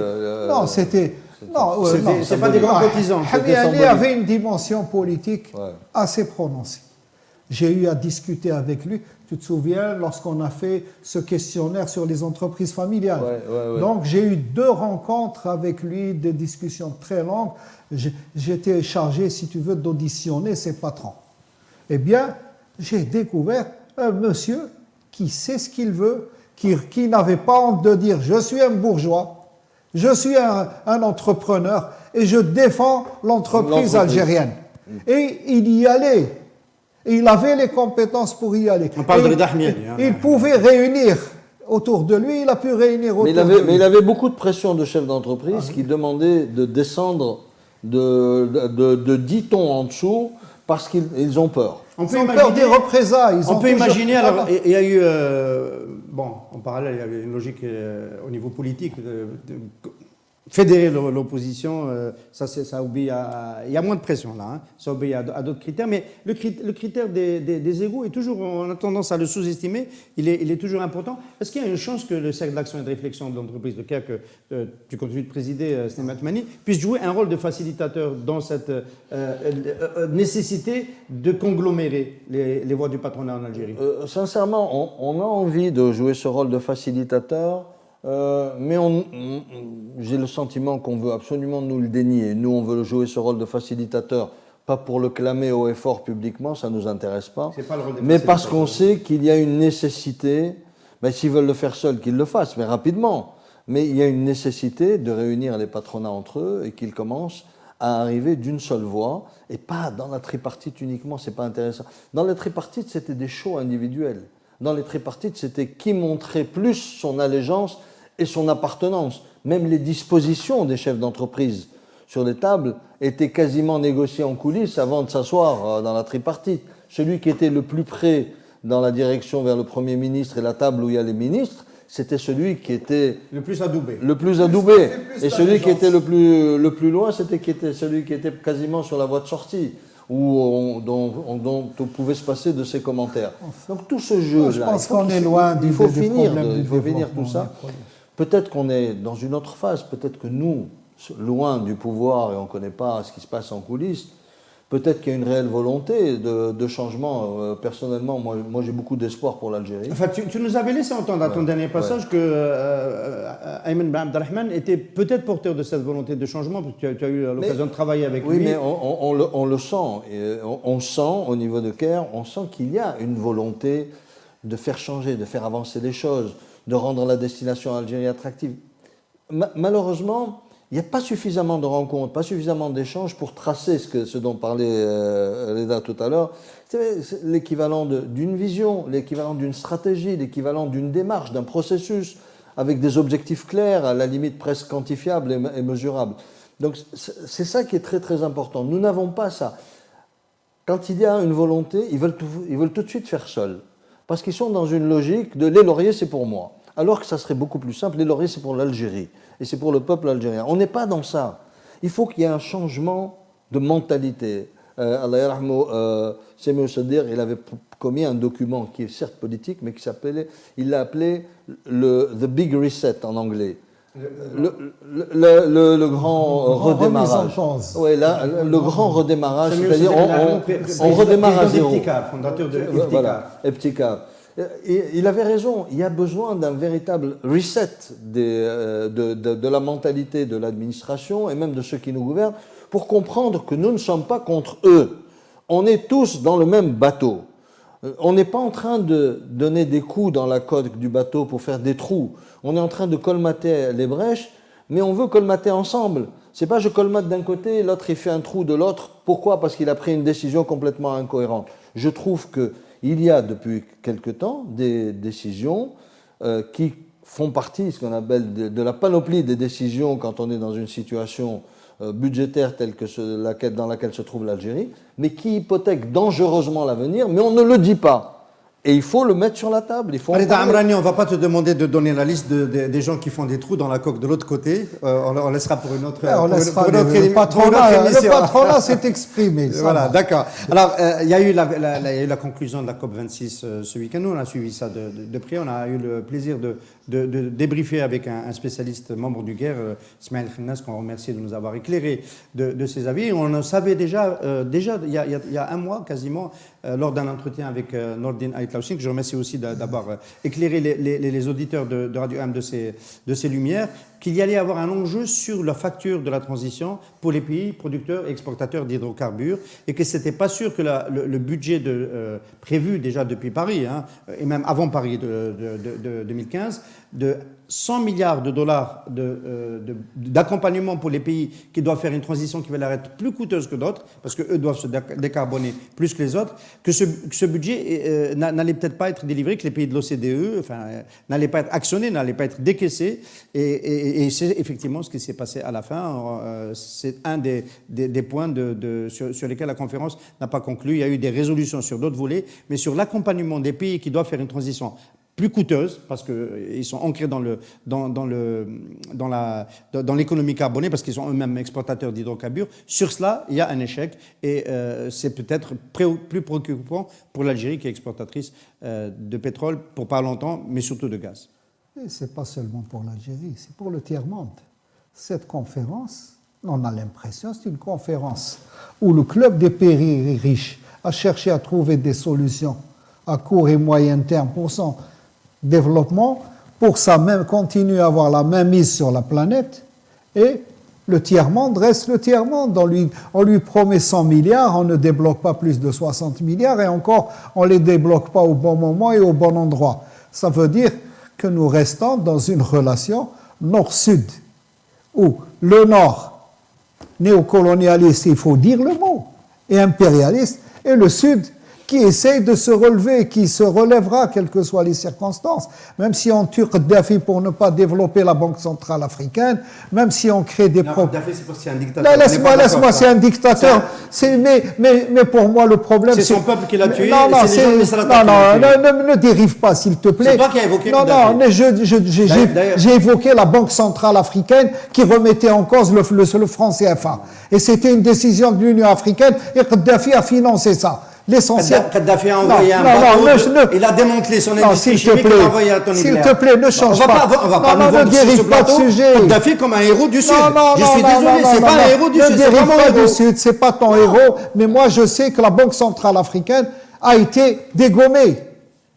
Non, c'était... Non, c'est pas des grands cotisants. Ahmiani avait une dimension politique assez prononcée. J'ai eu à discuter avec lui. Tu te souviens, lorsqu'on a fait ce questionnaire sur les entreprises familiales. Donc, j'ai eu 2 rencontres avec lui, des discussions très longues. J'étais chargé, si tu veux, d'auditionner ses patrons. Eh bien, j'ai découvert un monsieur qui sait ce qu'il veut, qui n'avait pas honte de dire « Je suis un bourgeois, je suis un entrepreneur et je défends l'entreprise algérienne. » Et il y allait. Il avait les compétences pour y aller. On parle de Rida Ahmiani. Il pouvait réunir autour de lui, il a pu réunir autour de lui. Mais il avait beaucoup de pression de chefs d'entreprise qui demandaient de descendre de 10 tons en dessous parce qu'ils ont peur. Ils ont peur des représailles. On peut imaginer, alors, il y a eu, en parallèle, il y avait une logique au niveau politique fédérer l'opposition, ça obéit à... Il y a moins de pression là, hein, ça obéit à d'autres critères, mais le critère des égos est toujours, on a tendance à le sous-estimer, il est toujours important. Est-ce qu'il y a une chance que le Cercle d'action et de réflexion de l'entreprise de Caire, que tu continues de présider, Slimane Toumani, puisse jouer un rôle de facilitateur dans cette nécessité de conglomérer les voix du patronat en Algérie? Sincèrement, on a envie de jouer ce rôle de facilitateur. Mais j'ai le sentiment qu'on veut absolument nous le dénier. Nous, on veut jouer ce rôle de facilitateur, pas pour le clamer haut et fort publiquement, ça ne nous intéresse pas, mais parce qu'on sait qu'il y a une nécessité, s'ils veulent le faire seuls, qu'ils le fassent, mais rapidement. mais il y a une nécessité de réunir les patronats entre eux et qu'ils commencent à arriver d'une seule voix, et pas dans la tripartite uniquement, c'est pas intéressant. Dans la tripartite, c'était des choix individuels. Dans les tripartites, c'était qui montrait plus son allégeance et son appartenance. Même les dispositions des chefs d'entreprise sur les tables étaient quasiment négociées en coulisses avant de s'asseoir dans la tripartite. Celui qui était le plus près dans la direction vers le Premier ministre et la table où il y a les ministres, c'était celui qui était le plus adoubé. Le plus adoubé. Et celui qui était le plus loin, c'était celui qui était quasiment sur la voie de sortie, dont on pouvait se passer de ses commentaires. Donc tout ce jeu-là, je pense qu'on est loin il faut finir tout ça. ça. Peut-être qu'on est dans une autre phase, peut-être que nous, loin du pouvoir et on ne connaît pas ce qui se passe en coulisses, peut-être qu'il y a une réelle volonté de changement. Personnellement, moi j'ai beaucoup d'espoir pour l'Algérie. Enfin, tu nous avais laissé entendre à ton dernier passage que Ayman Ben Abdelrahman était peut-être porteur de cette volonté de changement, parce que tu as eu l'occasion de travailler avec lui. Oui, mais on le sent. Et on sent au niveau de Caire, on sent qu'il y a une volonté de faire changer, de faire avancer les choses, de rendre la destination Algérie attractive. Malheureusement, il n'y a pas suffisamment de rencontres, pas suffisamment d'échanges pour tracer ce dont parlait Reda tout à l'heure. C'est l'équivalent d'une vision, l'équivalent d'une stratégie, l'équivalent d'une démarche, d'un processus, avec des objectifs clairs, à la limite presque quantifiables et mesurables. Donc c'est ça qui est très très important. Nous n'avons pas ça. Quand il y a une volonté, ils veulent tout de suite faire seuls. Parce qu'ils sont dans une logique de les lauriers c'est pour moi. Alors que ça serait beaucoup plus simple, les lauriers c'est pour l'Algérie. Et c'est pour le peuple algérien. On n'est pas dans ça. Il faut qu'il y ait un changement de mentalité. Allah yarhamou, Semir Sadir, il avait commis un document qui est certes politique, mais il l'a appelé The Big Reset en anglais. Le grand redémarrage. Ouais, le grand redémarrage, c'est-à-dire on redémarre à zéro. Fondateur de Ibtikar. Voilà, Ibtikar. Et il avait raison, il y a besoin d'un véritable reset de la mentalité de l'administration et même de ceux qui nous gouvernent pour comprendre que nous ne sommes pas contre eux. On est tous dans le même bateau. On n'est pas en train de donner des coups dans la coque du bateau pour faire des trous. On est en train de colmater les brèches, mais on veut colmater ensemble. C'est pas je colmate d'un côté, l'autre il fait un trou de l'autre. Pourquoi ? Parce qu'il a pris une décision complètement incohérente. Je trouve qu'il y a depuis quelque temps des décisions qui font partie, ce qu'on appelle de la panoplie des décisions quand on est dans une situation budgétaire telle que dans laquelle se trouve l'Algérie, mais qui hypothèquent dangereusement l'avenir, mais on ne le dit pas. Et il faut le mettre sur la table. Reda Amrani, on ne va pas te demander de donner la liste des gens qui font des trous dans la coque de l'autre côté. On laissera pour une autre. Le patronat s'est exprimé. Voilà, d'accord. Alors, il y a eu la conclusion de la COP26 ce week-end. Nous, on a suivi ça de près. On a eu le plaisir de débriefer avec un spécialiste membre du GER, Ismaël Khinnas, qu'on remercie de nous avoir éclairé de ses avis. On en savait déjà il y a un mois quasiment, lors d'un entretien avec Nordin Aytlaoussine, que je remercie aussi d'avoir éclairé les auditeurs de Radio AM de ces lumières, qu'il y allait avoir un enjeu sur la facture de la transition pour les pays producteurs et exportateurs d'hydrocarbures, et que ce n'était pas sûr que le budget prévu déjà depuis Paris, et même avant Paris de 2015, de 100 milliards de dollars d'accompagnement pour les pays qui doivent faire une transition qui va leur être plus coûteuse que d'autres, parce qu'eux doivent se décarboner plus que les autres, que ce budget n'allait peut-être pas être délivré, que les pays de l'OCDE n'allaient pas être actionnés, n'allaient pas être décaissés, et c'est effectivement ce qui s'est passé à la fin. C'est un des points sur lesquels la conférence n'a pas conclu. Il y a eu des résolutions sur d'autres volets, mais sur l'accompagnement des pays qui doivent faire une transition plus coûteuse, parce qu'ils sont ancrés dans l'économie carbonée, parce qu'ils sont eux-mêmes exportateurs d'hydrocarbures. Sur cela, il y a un échec, et c'est peut-être plus préoccupant pour l'Algérie, qui est exportatrice de pétrole pour pas longtemps, mais surtout de gaz. Ce n'est pas seulement pour l'Algérie, c'est pour le tiers-monde. Cette conférence, on a l'impression, c'est une conférence où le club des pays riches a cherché à trouver des solutions à court et moyen terme pour son développement, pour continuer à avoir la même mise sur la planète, et le tiers-monde reste le tiers-monde. On lui promet 100 milliards, on ne débloque pas plus de 60 milliards, et encore, on ne les débloque pas au bon moment et au bon endroit. Ça veut dire que nous restons dans une relation nord-sud, où le nord, néocolonialiste, il faut dire le mot, et impérialiste, et le sud, qui essaye de se relever, qui se relèvera, quelles que soient les circonstances, même si on tue Kadhafi pour ne pas développer la Banque centrale africaine, même si on crée des problèmes. Kadhafi, c'est parce que c'est un dictateur. Laisse-moi, c'est un dictateur. Mais pour moi, le problème, c'est son peuple qui l'a tué. Ne dérive pas, s'il te plaît. C'est toi qui as évoqué Kadhafi. Non, mais j'ai évoqué la Banque centrale africaine qui remettait en cause le franc CFA. Et c'était une décision de l'Union africaine, et Kadhafi a financé ça. L'essentiel. Kadhafi a envoyé un bateau, il a démantelé son industrie chimique, il a envoyé un tonneau. S'il te plaît, ne change pas. On va pas nous vendre sur ce plateau Kadhafi comme un héros du Sud. Je suis désolé, c'est pas un héros du Sud, c'est vraiment un héros. C'est pas ton héros, mais moi je sais que la Banque centrale africaine a été dégommée.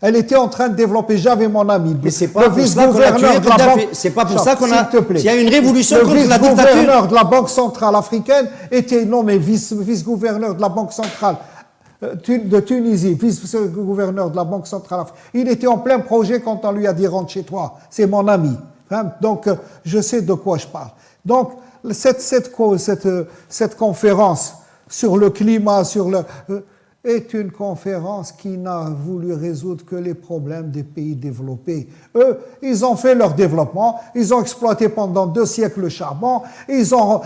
Elle était en train de développer, j'avais mon ami. Mais c'est pas pour ça qu'on a tué Kadhafi. C'est pas pour ça qu'on a. Il y a une révolution contre la dictature. Le vice-gouverneur de la Banque centrale africaine était nommé vice-gouverneur de la Banque centrale de Tunisie, vice-gouverneur de la Banque centrale africaine. Il était en plein projet quand on lui a dit rentre chez toi. C'est mon ami. Donc, je sais de quoi je parle. Donc, cette conférence sur le climat, est une conférence qui n'a voulu résoudre que les problèmes des pays développés. Eux, ils ont fait leur développement, ils ont exploité pendant 2 siècles le charbon, ils ont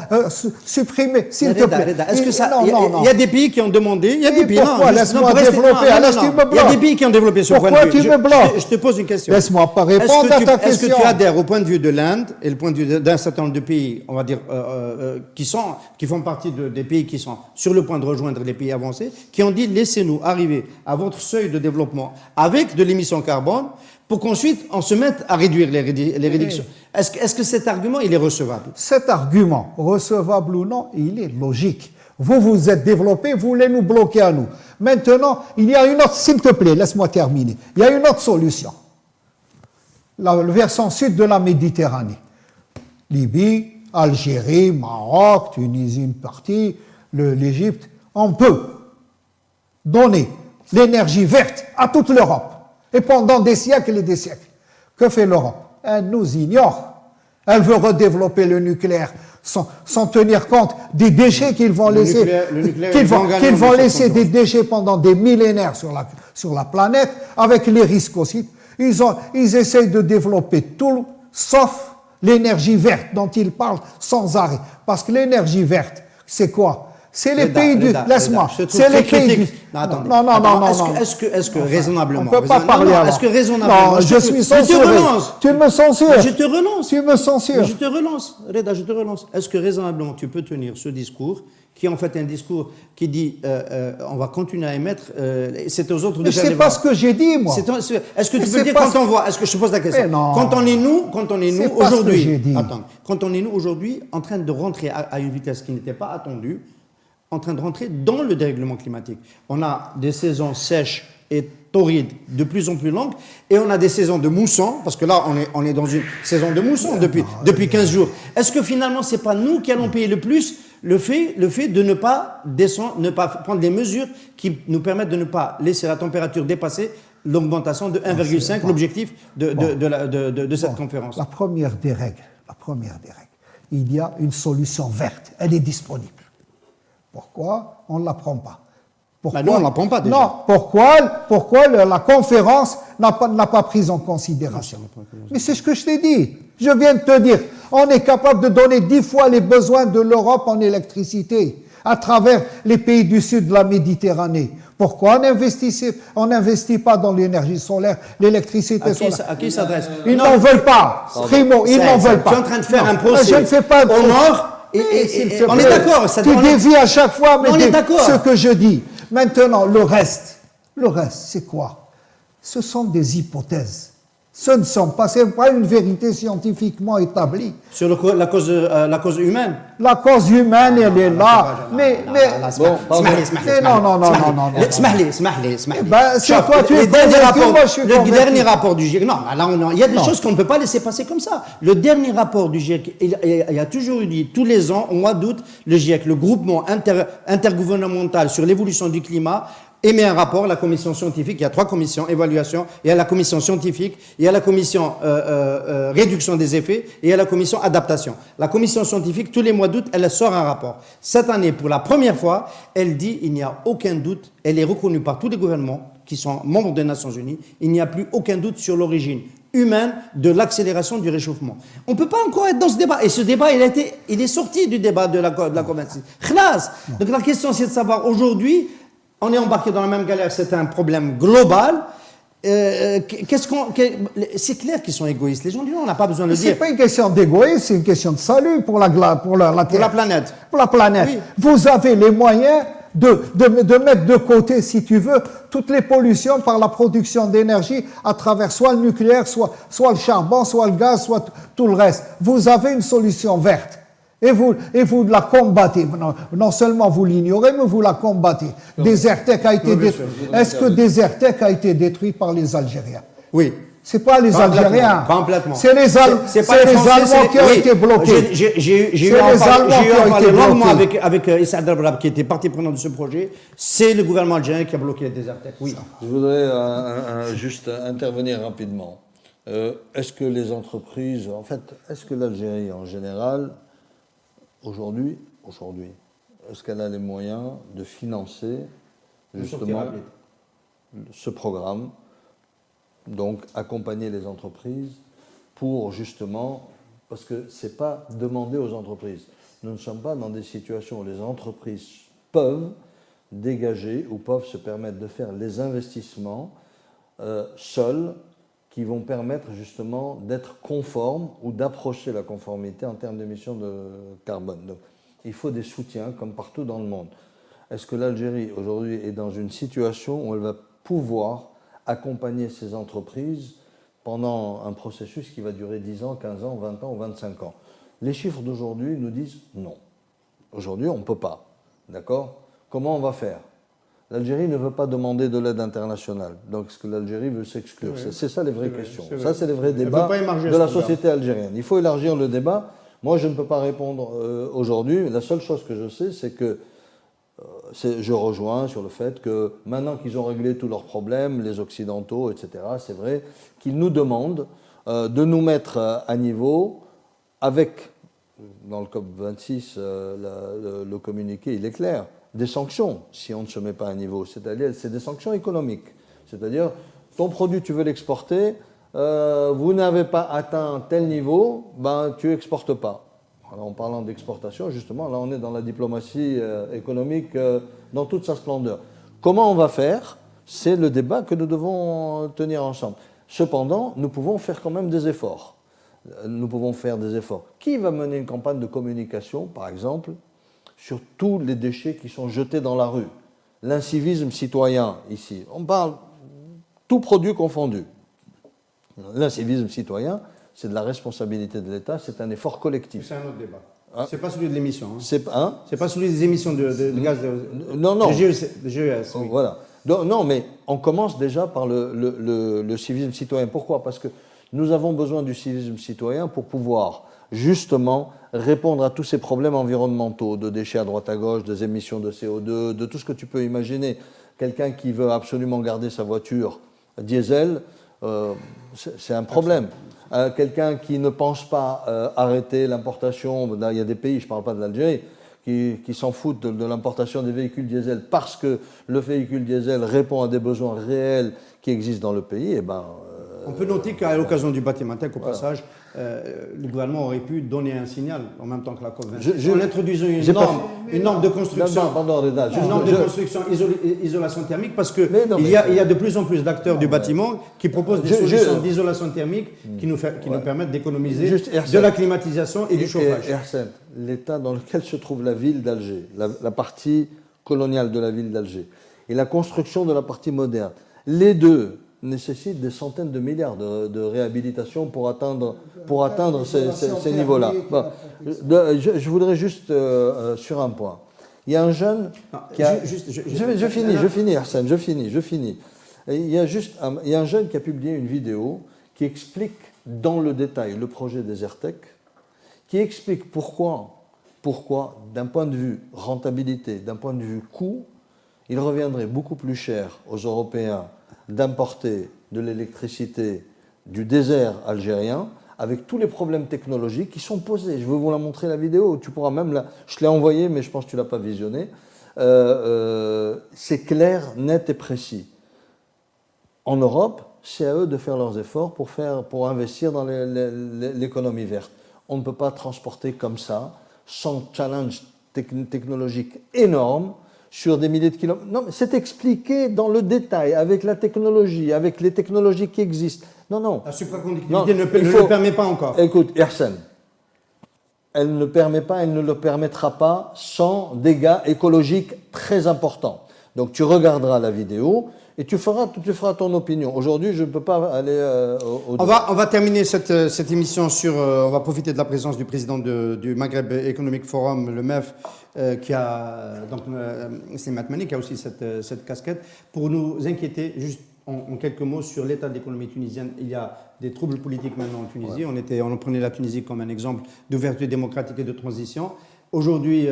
supprimé, s'il te plaît. Est-ce que ça... Il y a des pays qui ont demandé... Il y a des pays... Pourquoi? Laisse-moi développer. Il y a des pays qui ont développé ce point de vue. Pourquoi tu me bloques? Je te pose une question. Laisse-moi pas répondre à ta question. Est-ce que tu adhères au point de vue de l'Inde et le point de vue d'un certain nombre de pays, on va dire, qui font partie des pays qui sont sur le point de rejoindre les pays avancés, qui ont dit laissez-nous arriver à votre seuil de développement avec de l'émission carbone pour qu'ensuite on se mette à réduire les réductions. Est-ce que cet argument, il est recevable? Cet argument, recevable ou non, il est logique. Vous vous êtes développé, vous voulez nous bloquer à nous. Maintenant, il y a une autre, s'il te plaît, laisse-moi terminer. Il y a une autre solution. Le versant sud de la Méditerranée. Libye, Algérie, Maroc, Tunisie, une partie, l'Égypte, on peut donner l'énergie verte à toute l'Europe. Et pendant des siècles et des siècles. Que fait l'Europe? Elle nous ignore. Elle veut redévelopper le nucléaire sans tenir compte des déchets qu'ils vont laisser. Qu'ils vont laisser des déchets pendant des millénaires sur la planète, avec les risques aussi. Ils essayent de développer tout, sauf l'énergie verte dont ils parlent sans arrêt. Parce que l'énergie verte, c'est quoi? C'est les pays du... Laisse-moi. C'est les pays du... Non. Est-ce que raisonnablement... On ne peut pas parler alors. Est-ce que raisonnablement... Non, je suis censuré. Je te relance. Tu me censures. Je te relance. Tu me censures. Je te relance. Reda, je te relance. Est-ce que raisonnablement tu peux tenir ce discours qui est en fait un discours qui dit on va continuer à émettre, c'est aux autres de faire des voix. C'est pas ce que j'ai dit, moi. Est-ce que tu peux dire quand on voit... Est-ce que je te pose la question? Quand on est nous aujourd'hui... Attends. Quand on est nous aujourd'hui en train de rentrer à une vitesse qui n'était pas attendue, en train de rentrer dans le dérèglement climatique. On a des saisons sèches et torrides de plus en plus longues, et on a des saisons de mousson, parce que là, on est dans une saison de mousson depuis 15 jours. Est-ce que finalement, c'est pas nous qui allons payer le plus le fait de ne pas prendre des mesures qui nous permettent de ne pas laisser la température dépasser l'augmentation de 1,5, l'objectif de cette conférence? La première des règles, il y a une solution verte, elle est disponible. Pourquoi on ne la prend pas? Pourquoi nous, on ne la prend pas déjà. Non, pourquoi la conférence n'a pas prise en considération? Mais c'est ce que je t'ai dit. Je viens de te dire, on est capable de donner 10 fois les besoins de l'Europe en électricité à travers les pays du sud de la Méditerranée. Pourquoi on n'investit pas dans l'énergie solaire, l'électricité solaire? À qui s'adresse? Ils n'en veulent pas. Primo, ils n'en veulent pas. Tu es en train de faire un procès. Je ne fais pas au nord. On est d'accord. Tu dévies à chaque fois ce que je dis. Maintenant, le reste, c'est quoi? Ce sont des hypothèses. Ce ne sont pas, c'est pas une vérité scientifiquement établie. Sur la cause humaine? La cause humaine, elle est là. Mais non. C'est toi, tu es le dernier rapport du GIEC. Non, là, il y a des choses qu'on ne peut pas laisser passer comme ça. Le dernier rapport du GIEC, il y a toujours eu dit, tous les ans, au mois d'août, le GIEC, le groupement intergouvernemental sur l'évolution du climat, émet un rapport, la commission scientifique, il y a 3 commissions, évaluation, il y a la commission scientifique, il y a la commission réduction des effets, et il y a la commission adaptation. La commission scientifique, tous les mois d'août, elle sort un rapport. Cette année, pour la première fois, elle dit il n'y a aucun doute, elle est reconnue par tous les gouvernements qui sont membres des Nations Unies, il n'y a plus aucun doute sur l'origine humaine de l'accélération du réchauffement. On ne peut pas encore être dans ce débat. Et ce débat, il est sorti du débat de la COP26. Khlas. Donc la question, c'est de savoir, aujourd'hui, on est embarqué dans la même galère, c'est un problème global. C'est clair qu'ils sont égoïstes. Les gens disent non, on n'a pas besoin de le dire. C'est pas une question d'égoïsme, c'est une question de salut pour la Terre. Pour la planète. Pour la planète. Oui. Vous avez les moyens de mettre de côté, si tu veux, toutes les pollutions par la production d'énergie à travers soit le nucléaire, soit le charbon, soit le gaz, soit tout le reste. Vous avez une solution verte. Et vous la combattez. Non seulement vous l'ignorez, mais vous la combattez. Desertec a été détruit. Est-ce que Desertec a été détruit par les Algériens? Oui. C'est pas les Algériens. Complètement. C'est les Allemands qui ont été bloqués. J'ai eu à parler longuement avec Issa Drabrab, qui était partie prenante de ce projet. C'est le gouvernement algérien qui a bloqué Desertec. Oui. Je voudrais juste intervenir rapidement. Est-ce que les entreprises, en fait, est-ce que l'Algérie en général, aujourd'hui, est-ce qu'elle a les moyens de financer justement ce programme? Donc, accompagner les entreprises pour justement, parce que ce n'est pas demander aux entreprises. Nous ne sommes pas dans des situations où les entreprises peuvent dégager ou peuvent se permettre de faire les investissements seuls qui vont permettre justement d'être conformes ou d'approcher la conformité en termes d'émissions de carbone. Donc, il faut des soutiens comme partout dans le monde. Est-ce que l'Algérie aujourd'hui est dans une situation où elle va pouvoir accompagner ces entreprises pendant un processus qui va durer 10 ans, 15 ans, 20 ans ou 25 ans? Les chiffres d'aujourd'hui nous disent non. Aujourd'hui, on ne peut pas. D'accord? Comment on va faire? L'Algérie ne veut pas demander de l'aide internationale. Donc, est-ce que l'Algérie veut s'exclure? Oui. C'est ça les vraies questions. Ça, c'est les vrais débats de la société algérienne. Il faut élargir le débat. Moi, je ne peux pas répondre aujourd'hui. La seule chose que je sais, c'est que je rejoins sur le fait que maintenant qu'ils ont réglé tous leurs problèmes, les Occidentaux, etc., c'est vrai qu'ils nous demandent de nous mettre à niveau avec, dans le COP26, le communiqué, il est clair, des sanctions si on ne se met pas à niveau. C'est-à-dire, c'est des sanctions économiques. C'est-à-dire, ton produit, tu veux l'exporter, vous n'avez pas atteint tel niveau, ben, tu n'exportes pas. Alors, en parlant d'exportation, justement, là on est dans la diplomatie économique dans toute sa splendeur. Comment on va faire? C'est le débat que nous devons tenir ensemble. Cependant, nous pouvons faire quand même des efforts. Nous pouvons faire des efforts. Qui va mener une campagne de communication, par exemple, sur tous les déchets qui sont jetés dans la rue? L'incivisme citoyen, ici. On parle tout produit confondu. L'incivisme citoyen, c'est de la responsabilité de l'État, c'est un effort collectif. C'est un autre débat. Hein? C'est pas celui de l'émission. Hein? C'est pas celui des émissions de gaz de GES. Oui. Voilà. Non, mais on commence déjà par le civisme citoyen. Pourquoi? Parce que nous avons besoin du civisme citoyen pour pouvoir justement répondre à tous ces problèmes environnementaux, de déchets à droite à gauche, des émissions de CO2, de tout ce que tu peux imaginer. Quelqu'un qui veut absolument garder sa voiture diesel, c'est un problème. Quelqu'un qui ne pense pas arrêter l'importation, il y a des pays, je ne parle pas de l'Algérie, qui s'en foutent de l'importation des véhicules diesel parce que le véhicule diesel répond à des besoins réels qui existent dans le pays, et ben, on peut noter qu'à l'occasion du Batimatec, au passage, le gouvernement aurait pu donner un signal en même temps que la COP26. En introduisant une norme de construction, isolation thermique, parce qu'il y a de plus en plus d'acteurs du bâtiment qui proposent des solutions d'isolation thermique qui nous permettent d'économiser de la climatisation et du chauffage. L'état dans lequel se trouve la ville d'Alger, la partie coloniale de la ville d'Alger, et la construction de la partie moderne, les deux nécessite des centaines de milliards de réhabilitation pour atteindre ces niveaux-là. Bon, je voudrais juste sur un point. Il y a un jeune qui a... Je finis, Arsène, je finis. Il y a un jeune qui a publié une vidéo qui explique dans le détail le projet Desertec, qui explique pourquoi d'un point de vue rentabilité, d'un point de vue coût, il reviendrait beaucoup plus cher aux Européens d'importer de l'électricité du désert algérien avec tous les problèmes technologiques qui sont posés. Je vais vous la montrer, la vidéo, tu pourras même je l'ai envoyée, mais je pense que tu ne l'as pas visionnée. C'est clair, net et précis. En Europe, c'est à eux de faire leurs efforts pour investir dans l'économie verte. On ne peut pas transporter comme ça, sans challenge technologique énorme, sur des milliers de kilomètres. Non, mais c'est expliqué dans le détail, avec la technologie, avec les technologies qui existent. Non. La supraconductivité ne le permet pas encore. Écoute, Hersen, elle ne le permet pas, elle ne le permettra pas sans dégâts écologiques très importants. Donc tu regarderas la vidéo et tu feras ton opinion. Aujourd'hui, je ne peux pas aller au... On va terminer cette émission sur... on va profiter de la présence du président du Maghreb Economic Forum, le MEF, qui a... donc, c'est Matmani qui a aussi cette casquette, pour nous inquiéter juste en quelques mots sur l'état de l'économie tunisienne. Il y a des troubles politiques maintenant en Tunisie. Ouais. On prenait la Tunisie comme un exemple d'ouverture démocratique et de transition. Aujourd'hui,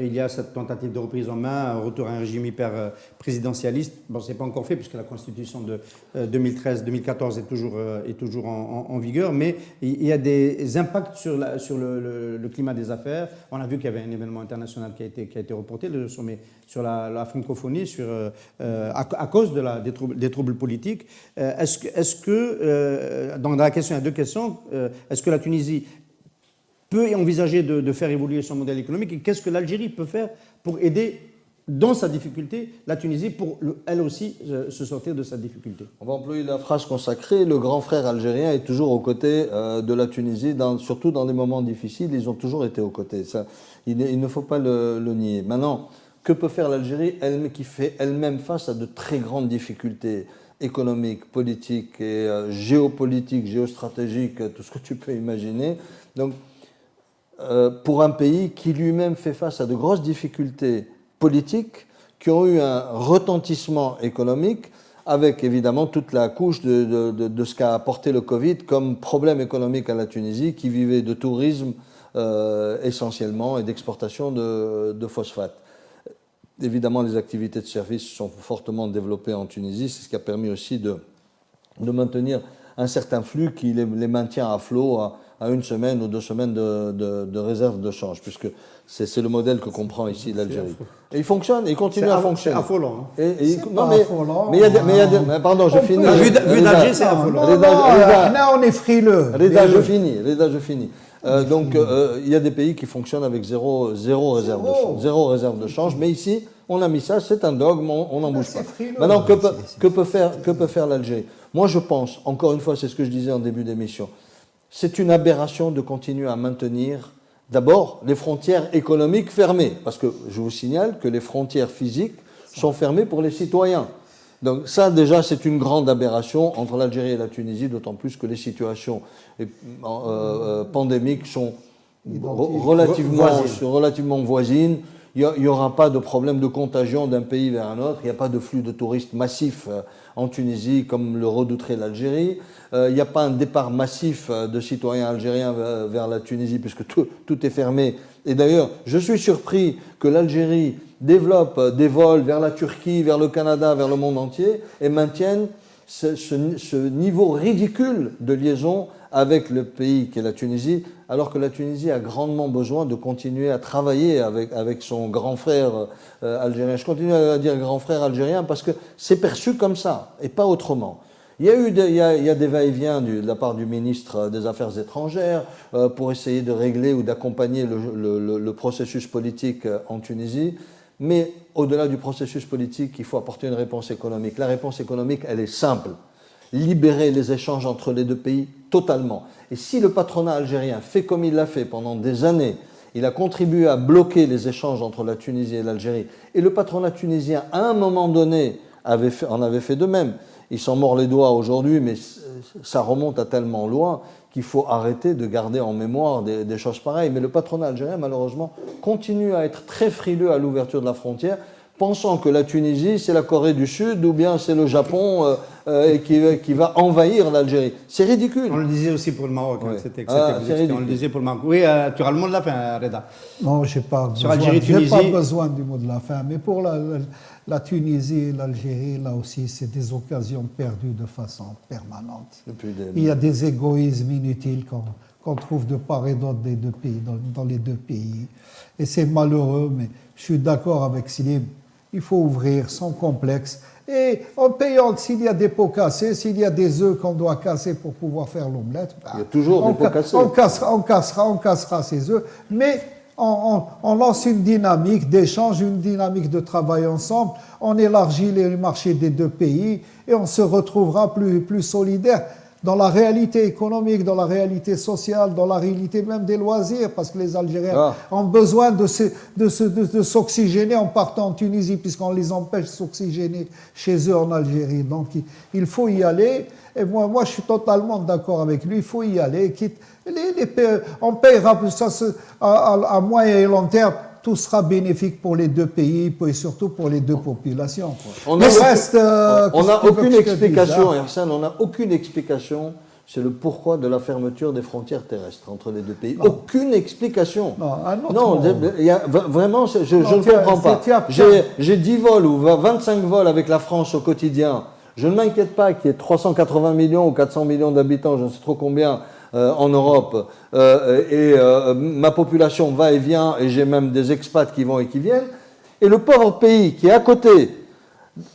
il y a cette tentative de reprise en main, un retour à un régime hyper présidentialiste. Bon, ce n'est pas encore fait puisque la constitution de 2013-2014 est toujours en vigueur, mais il y a des impacts sur le climat des affaires. On a vu qu'il y avait un événement international qui a été reporté, le sommet sur la francophonie, à cause des troubles politiques. Est-ce que dans la question, il y a deux questions. Est-ce que la Tunisie peut envisager de faire évoluer son modèle économique et qu'est-ce que l'Algérie peut faire pour aider dans sa difficulté la Tunisie pour elle aussi se sortir de sa difficulté? On va employer la phrase consacrée, le grand frère algérien est toujours aux côtés de la Tunisie, surtout dans des moments difficiles, ils ont toujours été aux côtés. Ça, il ne faut pas le nier. Maintenant, que peut faire l'Algérie, qui fait elle-même face à de très grandes difficultés économiques, politiques et géopolitiques, géostratégiques, tout ce que tu peux imaginer. Donc, pour un pays qui lui-même fait face à de grosses difficultés politiques, qui ont eu un retentissement économique, avec évidemment toute la couche de ce qu'a apporté le Covid comme problème économique à la Tunisie, qui vivait de tourisme essentiellement et d'exportation de phosphate. Évidemment, les activités de services sont fortement développées en Tunisie, c'est ce qui a permis aussi de maintenir un certain flux qui les maintient à flot à une semaine ou 2 semaines de réserve de change, puisque c'est le modèle que comprend ici l'Algérie. Et il fonctionne, il continue à fonctionner. C'est affolant. Mais il y a des pardon, je finis. Vu d'Alger, c'est affolant. Là, on est frileux. Reda, je finis. Donc, il y a des pays qui fonctionnent avec zéro réserve de change. Zéro réserve de change. Mais ici, on a mis ça, c'est un dogme, on n'en bouge pas. Maintenant, que peut faire l'Algérie? Moi, je pense, encore une fois, c'est ce que je disais en début d'émission, c'est une aberration de continuer à maintenir d'abord les frontières économiques fermées. Parce que je vous signale que les frontières physiques sont fermées pour les citoyens. Donc ça, déjà, c'est une grande aberration entre l'Algérie et la Tunisie, d'autant plus que les situations pandémiques sont relativement voisines. Il n'y aura pas de problème de contagion d'un pays vers un autre. Il n'y a pas de flux de touristes massifs en Tunisie comme le redouterait l'Algérie. Il n'y a pas un départ massif de citoyens algériens vers la Tunisie puisque tout est fermé. Et d'ailleurs, je suis surpris que l'Algérie développe des vols vers la Turquie, vers le Canada, vers le monde entier et maintienne ce niveau ridicule de liaison avec le pays qu'est la Tunisie, alors que la Tunisie a grandement besoin de continuer à travailler avec son grand frère algérien. Je continue à dire grand frère algérien parce que c'est perçu comme ça et pas autrement. Il y a des va-et-vient de la part du ministre des Affaires étrangères pour essayer de régler ou d'accompagner le processus politique en Tunisie. Mais au-delà du processus politique, il faut apporter une réponse économique. La réponse économique, elle est simple. Libérer les échanges entre les deux pays totalement. Et si le patronat algérien fait comme il l'a fait pendant des années, il a contribué à bloquer les échanges entre la Tunisie et l'Algérie, et le patronat tunisien, à un moment donné, en avait fait de même. Ils s'en mordent les doigts aujourd'hui, mais ça remonte à tellement loin qu'il faut arrêter de garder en mémoire des choses pareilles. Mais le patronat algérien, malheureusement, continue à être très frileux à l'ouverture de la frontière pensant que la Tunisie, c'est la Corée du Sud ou bien c'est le Japon et qui va envahir l'Algérie. C'est ridicule. On le disait aussi pour le Maroc. Oui. C'était ridicule. on le disait pour le Maroc. Oui, tu auras le mot de la fin, Reda. Non, je n'ai pas, pas besoin du mot de la fin. Mais pour la Tunisie et l'Algérie, là aussi, c'est des occasions perdues de façon permanente. Il y a des égoïsmes inutiles qu'on trouve de part et d'autre des deux pays, dans les deux pays. Et c'est malheureux, mais je suis d'accord avec Slim. Il faut ouvrir sans complexe. Et en payant, s'il y a des pots cassés, s'il y a des œufs qu'on doit casser pour pouvoir faire l'omelette, il y a toujours des pots cassés. On cassera ces œufs. Mais on lance une dynamique d'échange, une dynamique de travail ensemble. On élargit les marchés des deux pays et on se retrouvera plus solidaires dans la réalité économique, dans la réalité sociale, dans la réalité même des loisirs, parce que les Algériens ont besoin de s'oxygéner en partant en Tunisie, puisqu'on les empêche de s'oxygéner chez eux en Algérie. Donc il faut y aller. Et moi je suis totalement d'accord avec lui, il faut y aller. On payera ça à moyen et long terme. Tout sera bénéfique pour les deux pays et surtout pour les deux populations. On n'a aucune explication, Hersan, on n'a aucune explication. C'est le pourquoi de la fermeture des frontières terrestres entre les deux pays. Non. Aucune explication. Non, vraiment, je ne comprends pas. J'ai 10 vols ou 25 vols avec la France au quotidien. Je ne m'inquiète pas qu'il y ait 380 millions ou 400 millions d'habitants, je ne sais trop combien, en Europe, ma population va et vient, et j'ai même des expats qui vont et qui viennent, et le pauvre pays qui est à côté,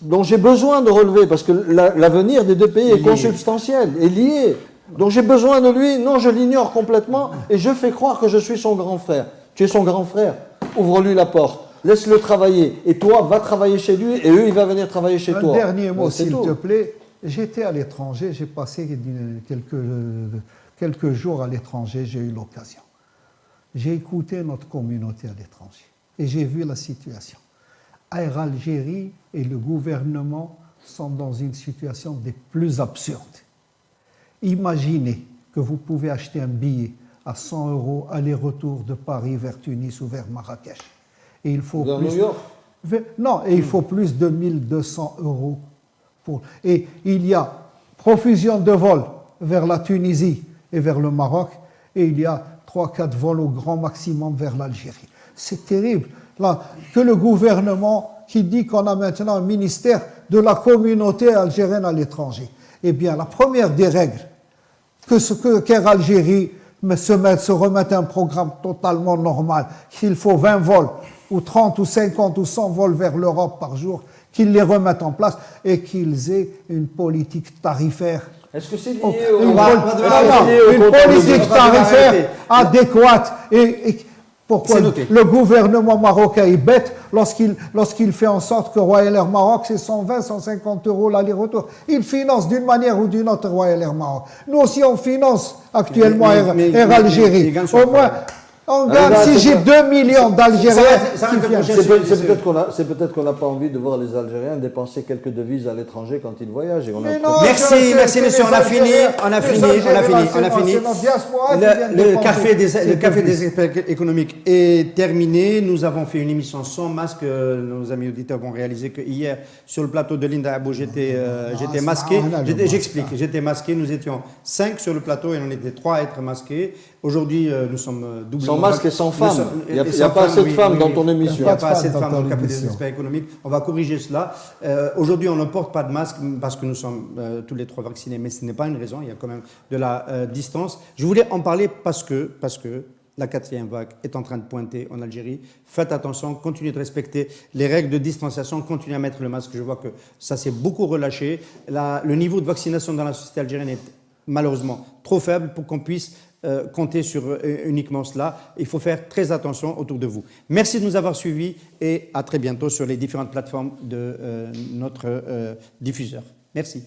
dont j'ai besoin de relever, parce que l'avenir des deux pays est consubstantiel, est lié, donc j'ai besoin de lui, non, je l'ignore complètement, et je fais croire que je suis son grand frère. Tu es son grand frère, ouvre-lui la porte, laisse-le travailler, et toi, va travailler chez lui, et eux, il va venir travailler chez toi. Un dernier mot, s'il te plaît. J'étais à l'étranger, j'ai passé quelques jours à l'étranger, j'ai eu l'occasion. J'ai écouté notre communauté à l'étranger et j'ai vu la situation. Air Algérie et le gouvernement sont dans une situation des plus absurdes. Imaginez que vous pouvez acheter un billet à 100 € aller-retour de Paris vers Tunis ou vers Marrakech. Et il faut New York ? Non, et il faut plus de 1200 €. Et il y a profusion de vols vers la Tunisie et vers le Maroc, et il y a 3-4 vols au grand maximum vers l'Algérie. C'est terrible. Là, que le gouvernement qui dit qu'on a maintenant un ministère de la communauté algérienne à l'étranger. Eh bien, la première des règles, qu'Air Algérie se remette un programme totalement normal, qu'il faut 20 vols, ou 30, ou 50, ou 100 vols vers l'Europe par jour, qu'ils les remettent en place et qu'ils aient une politique tarifaire. Est-ce que c'est lié une politique tarifaire adéquate et pourquoi le gouvernement marocain est bête lorsqu'il fait en sorte que Royal Air Maroc c'est 120, 150 € l'aller-retour. Il finance d'une manière ou d'une autre Royal Air Maroc. Nous aussi on finance actuellement Air Algérie. Au moins on gagne. Si j'ai 2 millions d'Algériens, c'est peut-être qu'on n'a pas envie de voir les Algériens dépenser quelques devises à l'étranger quand ils voyagent. Et Merci messieurs, on a fini. Le café des experts économiques est terminé. Nous avons fait une émission sans masque. Nos amis auditeurs vont réaliser que hier sur le plateau de Linda Abou j'étais masqué. J'explique, j'étais masqué. Nous étions 5 sur le plateau et on était 3 à être masqués. Aujourd'hui, nous sommes doublement... Sans masque et sans femmes. Il n'y a pas assez de femmes dans ton émission. Il n'y a pas assez de femmes dans le café des experts économiques. On va corriger cela. Aujourd'hui, on ne porte pas de masque parce que nous sommes tous les 3 vaccinés, mais ce n'est pas une raison. Il y a quand même de la distance. Je voulais en parler parce que la 4e vague est en train de pointer en Algérie. Faites attention, continuez de respecter les règles de distanciation, continuez à mettre le masque. Je vois que ça s'est beaucoup relâché. Le niveau de vaccination dans la société algérienne est malheureusement trop faible pour qu'on puisse compter sur uniquement cela. Il faut faire très attention autour de vous. Merci de nous avoir suivis et à très bientôt sur les différentes plateformes de notre diffuseur. Merci.